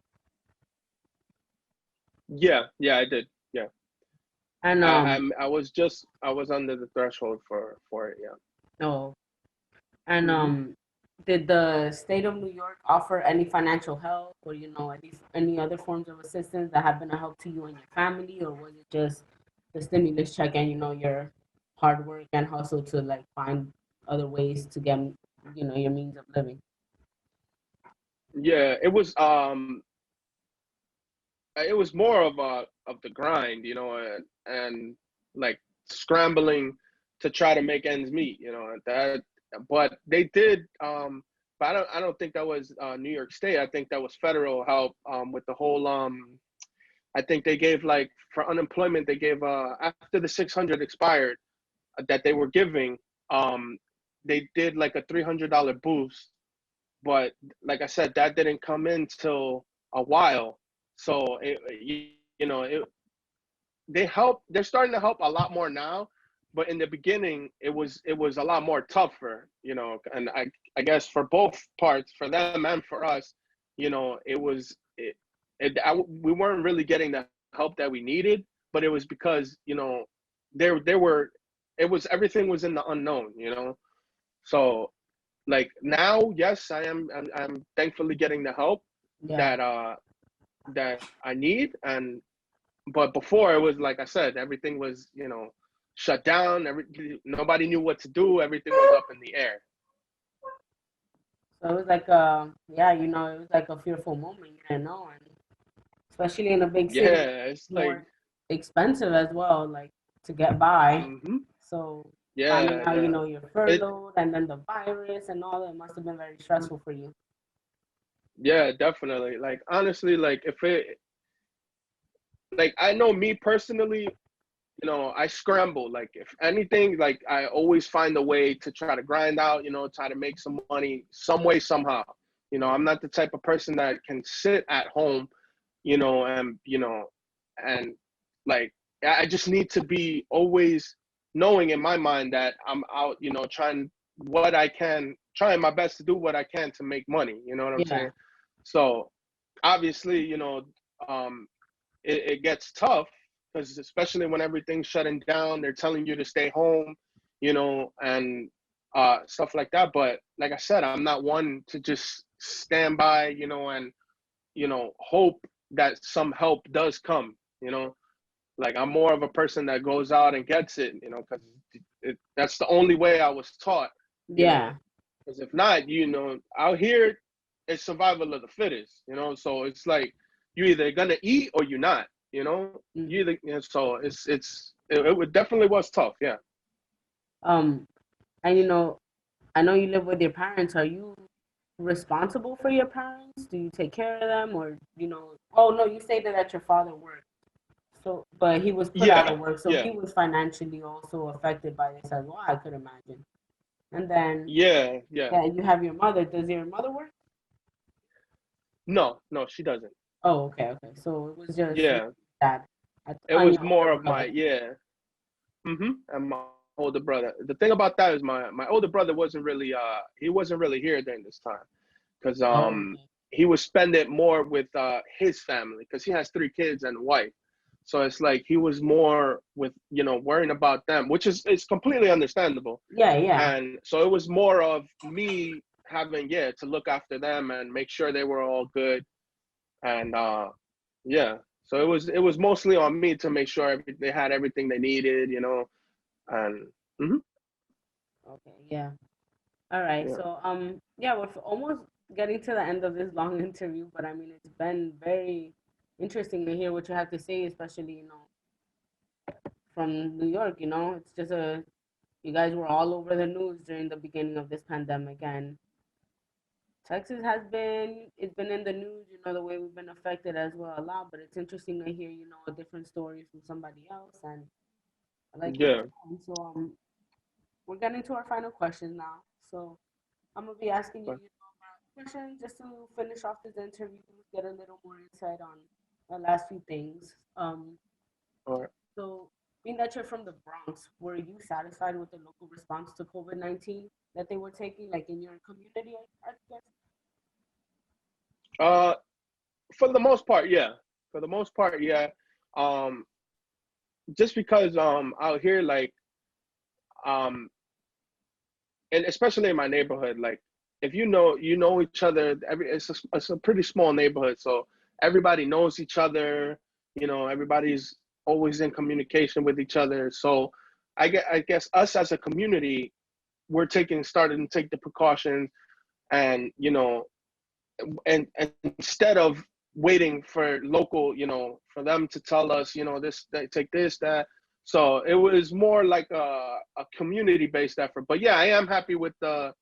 Yeah, I did. Yeah, And I was under the threshold for it. Yeah. oh, and Hmm. did the state of New York offer any financial help, or any other forms of assistance that have been a help to you and your family, or was it just the stimulus check and your hard work and hustle to like find other ways to get your means of living? Yeah, it was more of the grind, and like scrambling to try to make ends meet, that. But they did, but I don't think that was New York State. I think that was federal help, with the whole. I think they gave, like, for unemployment, they gave, after the 600 expired, that they were giving, um they did like a $300 boost, but like I said, that didn't come in till a while. So they're starting to help a lot more now, but in the beginning it was a lot more tougher, and I guess for both parts, for them and for us, it was we weren't really getting the help that we needed, but it was because there were everything was in the unknown, you know. So like now, yes, I'm thankfully getting the help Yeah. that that I need. And but before, it was like I said, everything was, you know, shut down. Nobody knew what to do. Everything was up in the air. So it was like yeah, you know, it was like a fearful moment. You didn't know, and especially in a big city, Yeah, it's like, more expensive as well, like to get by. hmm, So finding yeah, out, you yeah. know, you're It, furloughed and then the virus and all that must have been very stressful for you. yeah, definitely. Like honestly, like if it, like I know me personally, you know, I scramble. Like if anything, like I always find a way to try to grind out, you know, try to make some money some way, somehow. You know, I'm not the type of person that can sit at home, you know, and like I just need to be always knowing in my mind that I'm out, you know, trying what I can, trying my best to do what I can to make money. You know what I'm Yeah, saying? So obviously, you know, um, it gets tough because especially when everything's shutting down, they're telling you to stay home, you know, and stuff like that. But like I said, I'm not one to just stand by, you know, and you know, hope that some help does come, you know. Like I'm more of a person that goes out and gets it, you know, because that's the only way I was taught, you know. yeah. Because if not, you know, out here it's survival of the fittest, you know. So it's like you either gonna eat or you're not, you know. You Mhm. either, you know, so it definitely was tough, yeah. Um, and you know, I know you live with your parents. Are you responsible for your parents? Do you take care of them, or you know? Oh no, you stated that your father worked. So, but he was put out Yeah, of work, so yeah, he was financially also affected by this as well. I could imagine. And then, yeah, yeah. yeah, you have your mother. Does your mother work? No, no, she doesn't. Oh, okay, okay. So it was just you, Yeah, dad, it and was your older more of my, brother. yeah. And my older brother. The thing about that is my older brother wasn't really he wasn't really here during this time because Oh, okay. he was spending more with his family because he has 3 kids and a wife. So it's like he was more with, you know, worrying about them, which is it's completely understandable. Yeah, yeah, And so it was more of me having, yeah, to look after them and make sure they were all good. And yeah, so it was mostly on me to make sure they had everything they needed, you know. And mhm, okay, yeah. All right. yeah, So, yeah, we're almost getting to the end of this long interview, but I mean, it's been very interesting to hear what you have to say, especially, you know, from New York. You know, it's just you guys were all over the news during the beginning of this pandemic, and Texas it's been in the news, you know, the way we've been affected as well a lot, but it's interesting to hear, you know, a different story from somebody else, and I like what yeah. you're saying. So, we're getting to our final question now. So, I'm gonna be asking you, But, you know, questions just to finish off this interview, get a little more insight on the last few things. all right. So, being that you're from the Bronx, were you satisfied with the local response to COVID-19 that they were taking, like in your community? I guess. Uh, for the most part, yeah. For the most part, yeah. Um, just because out here, like um, and especially in my neighborhood, like if you know each other. It's a pretty small neighborhood, so everybody knows each other. You know, everybody's always in communication with each other. So I guess us as a community, we're starting to take the precautions, and you know, and instead of waiting for local, you know, for them to tell us, you know, this, they take this, that. So it was more like a community based effort. But yeah, I am happy with the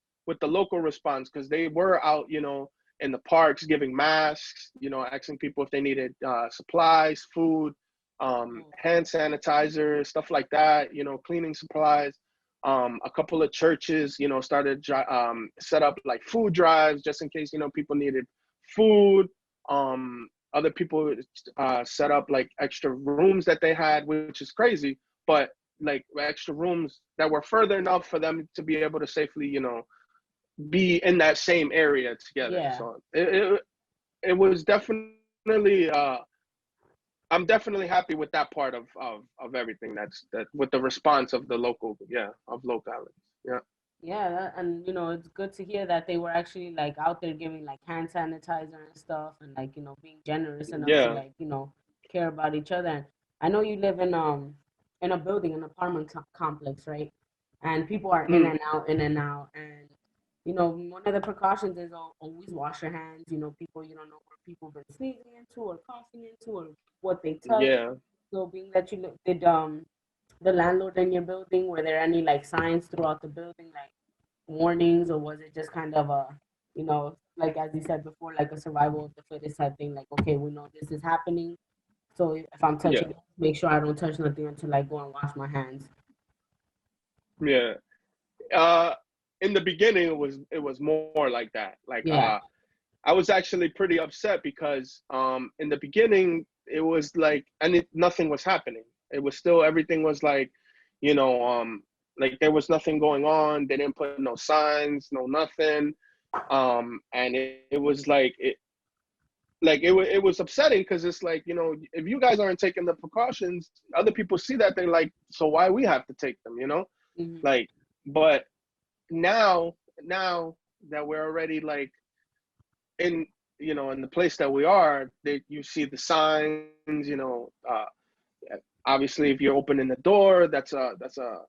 local response because they were out, you know, in the parks giving masks, you know, asking people if they needed supplies, food, hand sanitizer, stuff like that, you know, cleaning supplies. A couple of churches, you know, started set up like food drives just in case, you know, people needed food. Other people set up like extra rooms that they had, which is crazy, but like extra rooms that were further enough for them to be able to safely, you know, be in that same area together. Yeah. So it was definitely I'm definitely happy with that part of everything. That with the response of the local, of localities. Yeah. Yeah, and it's good to hear that they were actually like out there giving like hand sanitizer and stuff, and like being generous enough to Yeah. like care about each other. And I know you live in a building, an apartment complex, right? And people are in Mm, and out, in and out, and one of the precautions is always wash your hands. People you don't know where people been sneezing into or coughing into or what they touch. yeah. So being that did the landlord in your building, were there any like signs throughout the building, like warnings, or was it just kind of a, like as you said before, like a survival of the fittest type thing? Like, okay, we know this is happening, so if I'm Yeah. touching, make sure I don't touch nothing until I go and wash my hands. Yeah. Uh, in the beginning, it was more like that. Like, Yeah. I was actually pretty upset because in the beginning it was like, nothing was happening. It was still, everything was like, you know, like there was nothing going on. They didn't put no signs, no nothing. And it was like it was upsetting because it's like, if you guys aren't taking the precautions, other people see that, they're like, so why we have to take them, Hmm. like. But now that we're already like in in the place that we are, that you see the signs, obviously if you're opening the door, that's a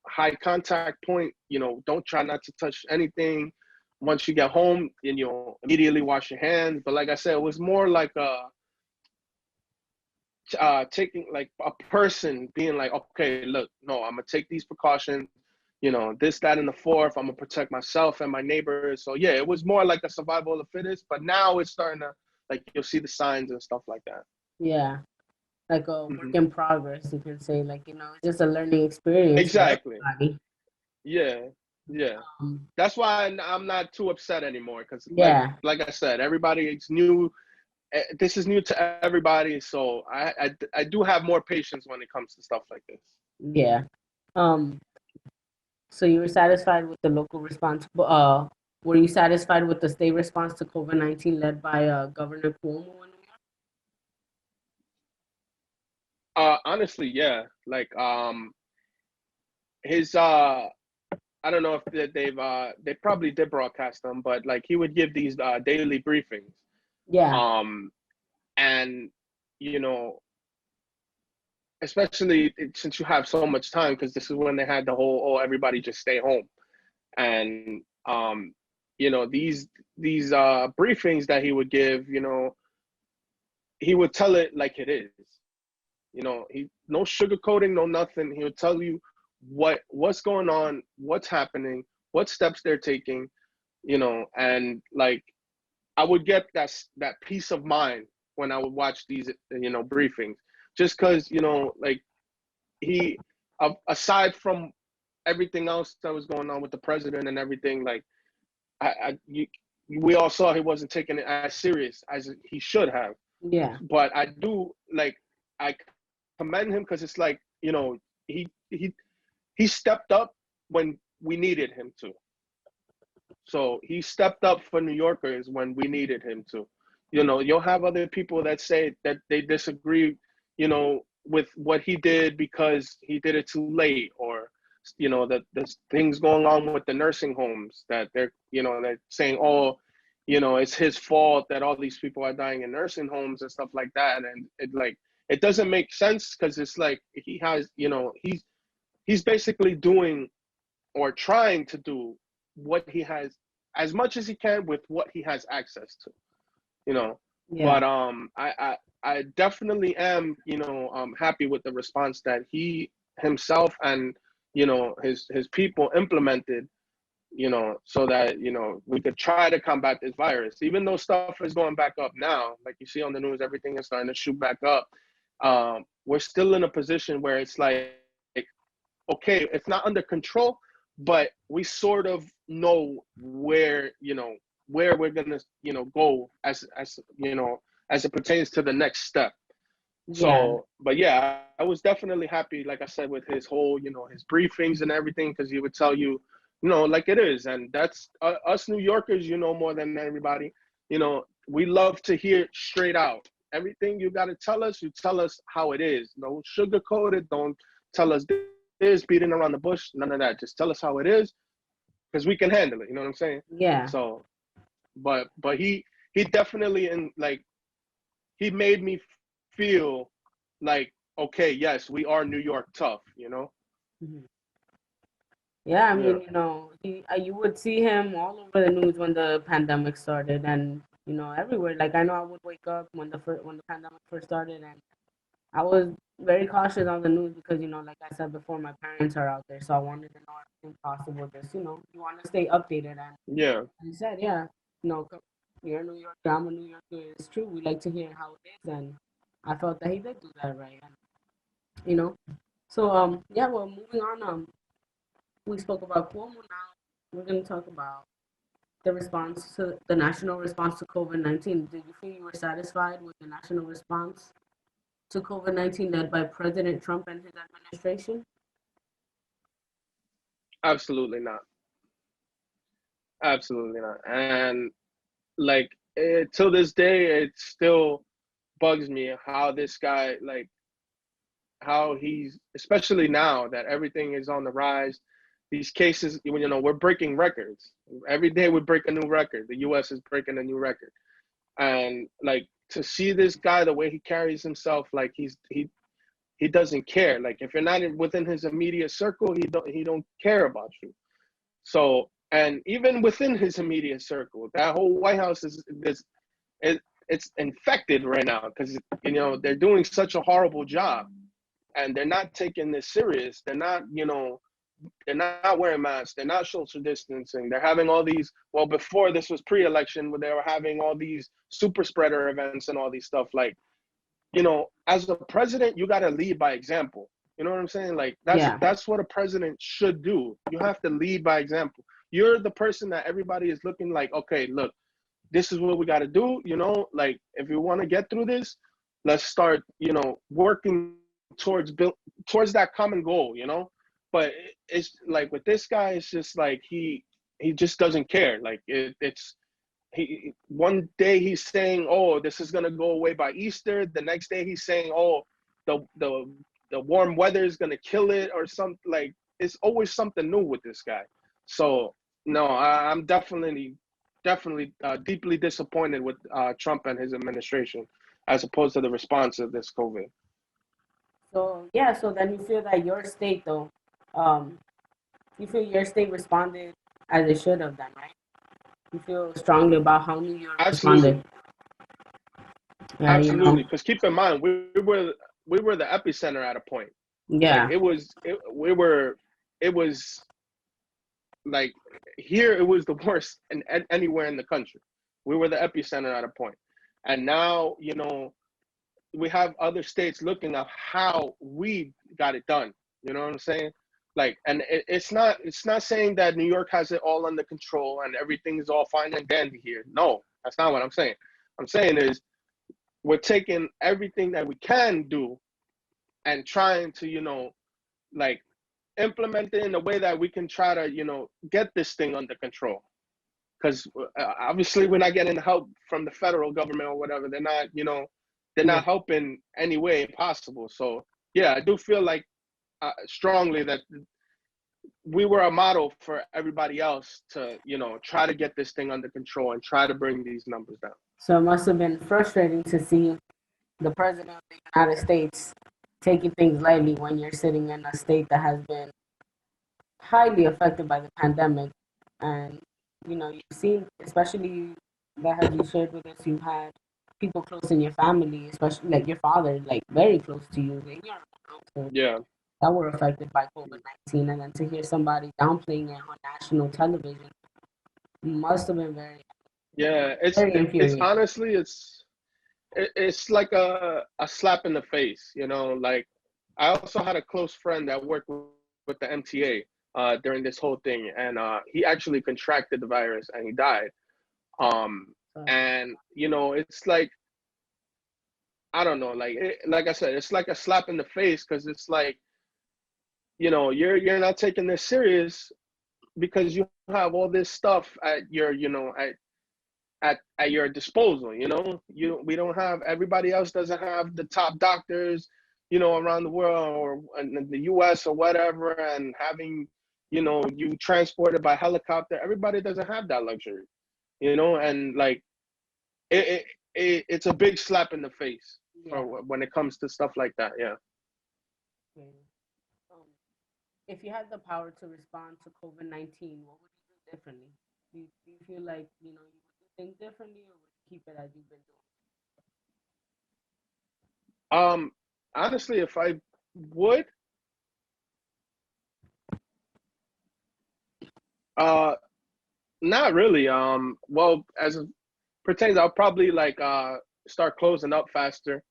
high contact point. Don't try not to touch anything. Once you get home, and immediately wash your hands. But like I said, it was more like taking, like, a person being like, okay, look, no, I'm gonna take these precautions, this, that, and the fourth. I'm gonna protect myself and my neighbors. So yeah, it was more like a survival of the fittest. But now it's starting to, like, you'll see the signs and stuff like that. Yeah, like a work Hmm. in progress, you can say. Like it's just a learning experience for Exactly. everybody. Yeah. Yeah. Um, That's why I'm not too upset anymore, because yeah, like I said, everybody is new. This is new to everybody, so I do have more patience when it comes to stuff like this. yeah. Um, so you were satisfied with the local response, were you satisfied with the state response to COVID-19 led by Governor Cuomo in New Honestly, yeah. Like, his I don't know if they probably did broadcast them, but like he would give these daily briefings. York? Um, and you know, especially since you have so much time, because this is when they had the whole, oh, everybody just stay home. And these briefings that he would give, he would tell it like it is. He, no sugarcoating, no nothing. He would tell you what's going on, what's happening, what steps they're taking, and like, I would get that peace of mind when I would watch these briefings, just because, like, he, aside from everything else that was going on with the president and everything, like, we all saw he wasn't taking it as serious as he should have. Yeah, But I commend him, because it's like, he he he stepped up when we needed him to. So he stepped up for New Yorkers when we needed him to. You'll have other people that say that they disagree, with what he did because he did it too late, or that there's things going on with the nursing homes that they're saying, oh, it's his fault that all these people are dying in nursing homes and stuff like that. And it doesn't make sense, because it's like he has, he's basically doing, or trying to do, what he has, as much as he can with what he has access to, you know. yeah, But I definitely am, happy with the response that he himself and his people implemented, so that we could try to combat this virus, even though stuff is going back up now. Like you see on the news, everything is starting to shoot back up. We're still in a position where it's like, okay, it's not under control, but we sort of know where we're gonna go, as it pertains to the next step. yeah, So, but yeah, I was definitely happy, like I said, with his whole, his briefings and everything, because he would tell you, like it is. And that's us New Yorkers, more than everybody, we love to hear it straight out. everything you got to tell us, you tell us how it is. No sugarcoat it. Don't tell us this, beating around the bush. None of that. Just tell us how it is, because we can handle it. You know what I'm saying? Yeah. So, but he definitely, in like, he made me feel like, okay, yes, we are New York tough. You know? Mhm. Yeah, I Yeah. mean, you would see him all over the news when the pandemic started, and everywhere. Like I know I would wake up when the pandemic first started, and I was very cautious on the news because like I said before, my parents are out there, so I wanted to know everything possible. Just you want to stay updated, and Yeah. he said, yeah, you're a New Yorker, I'm a New Yorker. It's true. We like to hear how it is, and I felt that he did do that right, and you know. So yeah, well, moving on. We spoke about Cuomo. Now we're going to talk about the national response to COVID-19. Did you feel you were satisfied with the national response to COVID-19 led by President Trump and his administration? Absolutely not. Absolutely not. And like, till this day, it still bugs me how this guy, like, how he's, especially now that everything is on the rise, these cases, we're breaking records every day. We break a new record. The US is breaking a new record. And like, to see this guy, the way he carries himself, like he doesn't care. Like, if you're not within his immediate circle, he don't care about you. So, and even within his immediate circle, that whole White House is it, it's infected right now, because they're doing such a horrible job, and they're not taking this serious. They're not wearing masks. They're not social distancing. They're having all these. Well, before this was pre-election, where they were having all these super spreader events and all these stuff. Like, as a president, you got to lead by example. You know what I'm saying? Like, that's Yeah, that's what a president should do. You have to lead by example. You're the person that everybody is looking like, okay, look, this is what we got to do. Like, if we want to get through this, let's start, working towards that common goal. But it's like, with this guy, it's just like he just doesn't care. Like, it's he one day he's saying, oh, this is going to go away by Easter. The next day he's saying, oh, the warm weather is going to kill it, or something. Like, it's always something new with this guy. So no, I'm definitely deeply disappointed with Trump and his administration, as opposed to the response of this COVID. so yeah, so then you feel that your state though, um, you feel your state responded as it should have done, right? You feel strongly about how New York Absolutely. responded. Yeah, Absolutely, because keep in mind, we were the epicenter at a point. Like, yeah, it was like, here it was the worst anywhere in the country. We were the epicenter at a point. And now, we have other states looking at how we got it done. You know what I'm saying? Like, and it's not saying that New York has it all under control and everything is all fine and dandy here. No, that's not what I'm saying. I'm saying is, we're taking everything that we can do and trying to, like, implement it in a way that we can try to, get this thing under control. Because obviously we're not getting help from the federal government or whatever. They're not yeah. helping any way possible. So yeah, I do feel like, strongly, that we were a model for everybody else to, try to get this thing under control and try to bring these numbers down. So it must have been frustrating to see the president of the United States taking things lightly when you're sitting in a state that has been highly affected by the pandemic. And, you've seen, especially that as you shared with us, you had people close in your family, especially like your father, like very close to you, in your household, Yeah. that were affected by COVID-19. And then to hear somebody downplaying it on national television must have been very, Yeah, it's very it's infuriating. honestly, it's like a slap in the face. Like, I also had a close friend that worked with the MTA during this whole thing, and he actually contracted the virus and he died. Um, So, and it's like, I don't know, like I said, it's like a slap in the face, because it's like, you're not taking this serious, because you have all this stuff at at your disposal. You know, we don't have, everybody else doesn't have the top doctors, you know, around the world or in the U.S. or whatever, and having, you know, you transported by helicopter. Everybody doesn't have that luxury, you know, and like it's a big slap in the face Yeah. for when it comes to stuff like that. Yeah. Okay. Um, if you had the power to respond to COVID-19, what would you do differently? Do you feel like, you know, you would do things differently, or would you keep it as you've been Um, Honestly, if I would, uh, not really. Well, as it pertains, I'll probably like start closing up faster.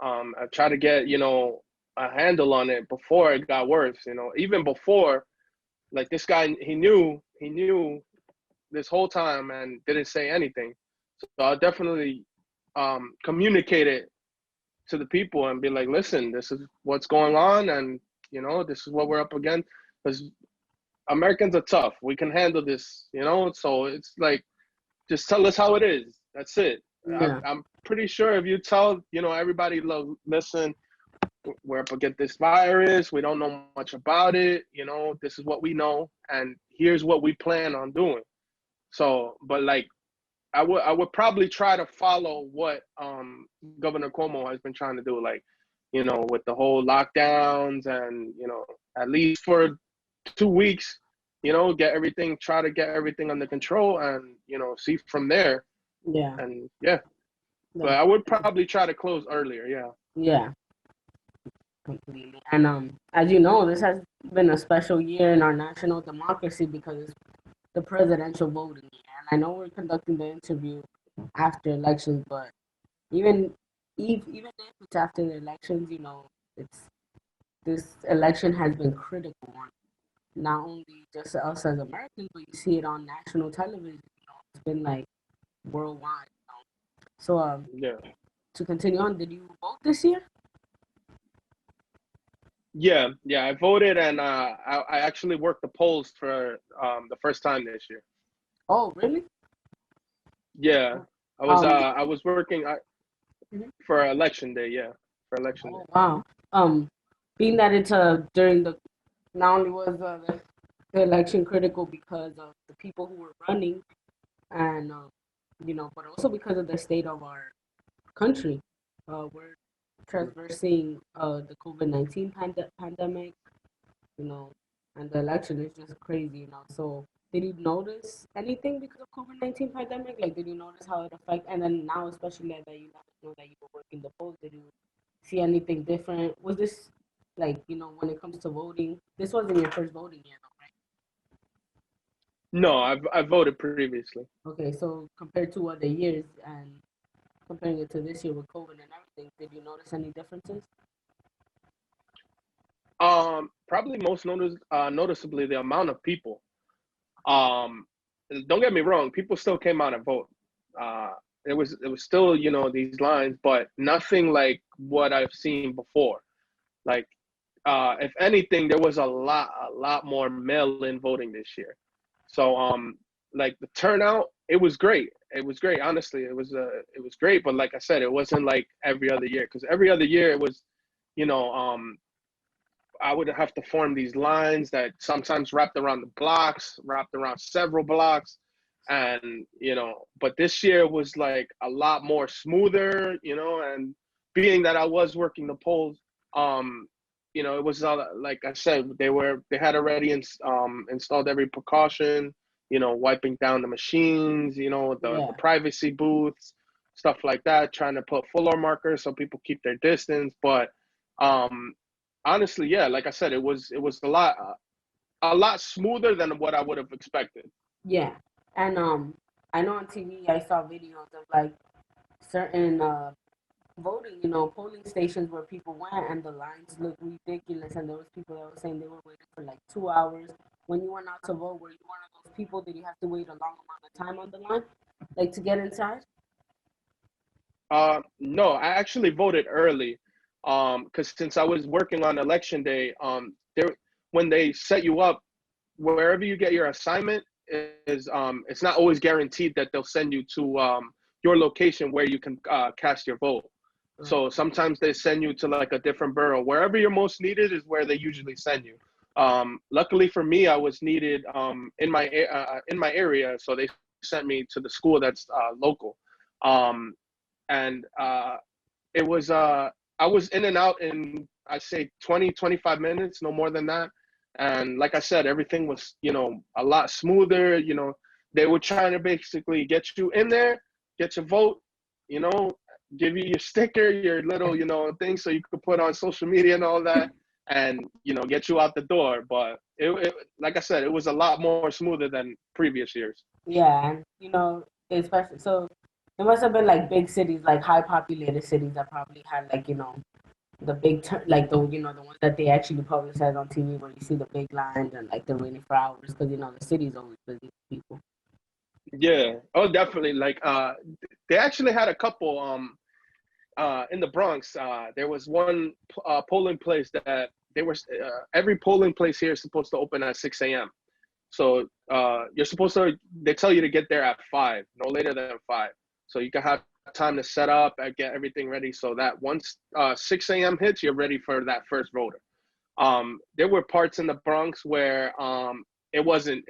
I try to get, you know, a handle on it before it got worse. You know, even before, like this guy, he knew this whole time and didn't say anything. So I'll definitely communicate it to the people and be like, listen, this is what's going on, and you know, this is what we're up against. Because Americans are tough. We can handle this, you know. So it's like, just tell us how it is. That's it. doing? Yeah. I'm pretty sure if you tell, you know, everybody, look, listen, we're up against this virus. We don't know much about it. You know, this is what we know, and here's what we plan on doing. So, but like, I would probably try to follow what Governor Cuomo has been trying to do, like, you know, with the whole lockdowns, and you know, at least for 2 weeks, you know, try to get everything under control, and you know, see from there. Yeah. And yeah, but That's, I would probably try to close earlier. Yeah. yeah. Completely. And as you know, this has been a special year in our national democracy because it's the presidential voting year. And I know we're conducting the interview after elections, but even even if it's after the elections, you know, it's this election has been critical on not only just us as Americans, but you see it on national television. You know, it's been like worldwide. You know? So Yeah. to continue on, did you vote this year? Yeah. Yeah. I voted, and I actually worked the polls for the first time this year. Oh, really? Yeah. I was working Mhm. for election day. Yeah. For election Oh, day. wow. Um, being that it's during the not only was the election critical because of the people who were running, and you know, but also because of the state of our country. We're traversing the COVID-19 pandemic, you know, and the election is just crazy, you know. So, did you notice anything because of COVID-19 pandemic? Like, did you notice how it affect? And then now, especially that you know that you were working the polls, did you see anything different? Was this like, you know, when it comes to voting? This wasn't your first voting year, No, I voted previously. though, right? Okay, so compared to other years and comparing it to this year with COVID and everything, did you notice any differences? Probably most noticeably the amount of people. Um, don't get me wrong, people still came out and vote. Uh, it was still, you know, these lines, but nothing like what I've seen before. Like, if anything, there was a lot more mail-in voting this year. So, like the turnout, it was great. It was great. Honestly, it was great. But like I said, it wasn't like every other year, because every other year it was, you know, I would have to form these lines that sometimes wrapped around the blocks, wrapped around several blocks. And, you know, but this year was like a lot more smoother, you know, and being that I was working the polls, um, you know, it was like I said, they had already installed every precaution, you know, wiping down the machines, you know, the Yeah, privacy booths, stuff like that, trying to put fuller markers so people keep their distance. But um, honestly, yeah, like I said, it was a lot smoother than what I would have expected. yeah. And I know on TV I saw videos of like certain voting, you know, polling stations where people went and the lines looked ridiculous, and there was people that were saying they were waiting for like 2 hours. When you went out to vote, were you one of those people? Did you have to wait a long amount of time on the line, like to get inside? No, I actually voted early, because since I was working on election day, there when they set you up wherever you get your assignment, is it's not always guaranteed that they'll send you to your location where you can cast your vote. Right. So sometimes they send you to like a different borough. Wherever you're most needed is where they usually send you. Luckily for me, I was needed in my area, so they sent me to the school that's local. And it was I was in and out in, I'd say 20-25 minutes, no more than that. And like I said, everything was, a lot smoother. They were trying to basically get you in there, get your vote, give you your sticker, your little, thing so you could put on social media and all that, and, get you out the door. But it like I said, it was a lot more smoother than previous years. Yeah, and especially so there must have been like big cities, like high populated cities that probably had like the like the ones that they actually publicize on TV where you see the big lines and like they're waiting for hours because the city's always busy with people. Yeah. Oh, definitely. Like they actually had a couple in the Bronx. There was one polling place that they were every polling place here is supposed to open at 6 a.m. So you're supposed to, they tell you to get there at 5, no later than 5. So you can have time to set up and get everything ready so that once 6 a.m. hits, you're ready for that first voter. There were parts in the Bronx where it wasn't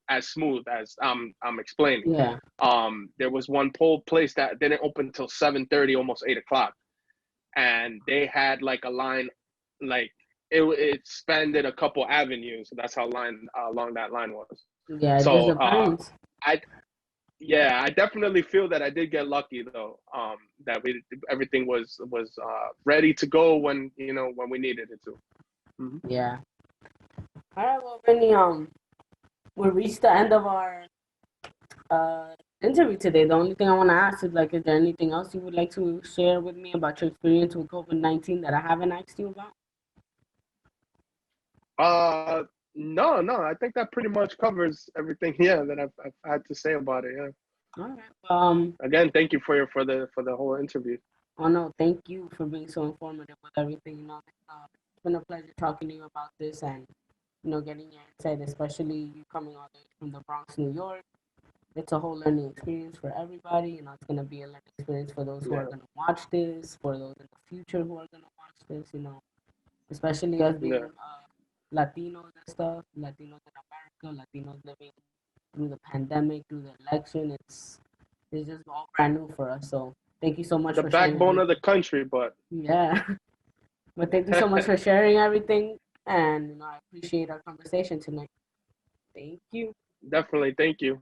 as smooth as I'm explaining. Yeah. There was one poll place that didn't open until 7:30, almost 8 o'clock. And they had like a line, like it spanned a couple avenues. So that's how long that line was. Yeah, it just So depends. I definitely feel that I did get lucky though. That everything was ready to go when we needed it to. Mm-hmm. Yeah. All right, well, Vinny, we reached the end of our interview today. The only thing I want to ask is like, is there anything else you would like to share with me about your experience with COVID-19 that I haven't asked you about? No. I think that pretty much covers everything. Yeah, that I've had to say about it. Yeah. All right. Again, thank you for the whole interview. Oh no, thank you for being so informative with everything. It's been a pleasure talking to you about this and getting your insight, especially you coming all the way from the Bronx, New York. It's a whole learning experience for everybody. It's gonna be a learning experience for those who are gonna watch this, for those in the future who are gonna watch this. Especially us being Latinos and stuff, Latinos in America, Latinos living through the pandemic, through the election. It's just all brand new for us. So thank you so much The for sharing. backbone of the country, but yeah. But thank you so much for sharing everything, and I appreciate our conversation tonight. Thank you. definitely thank you.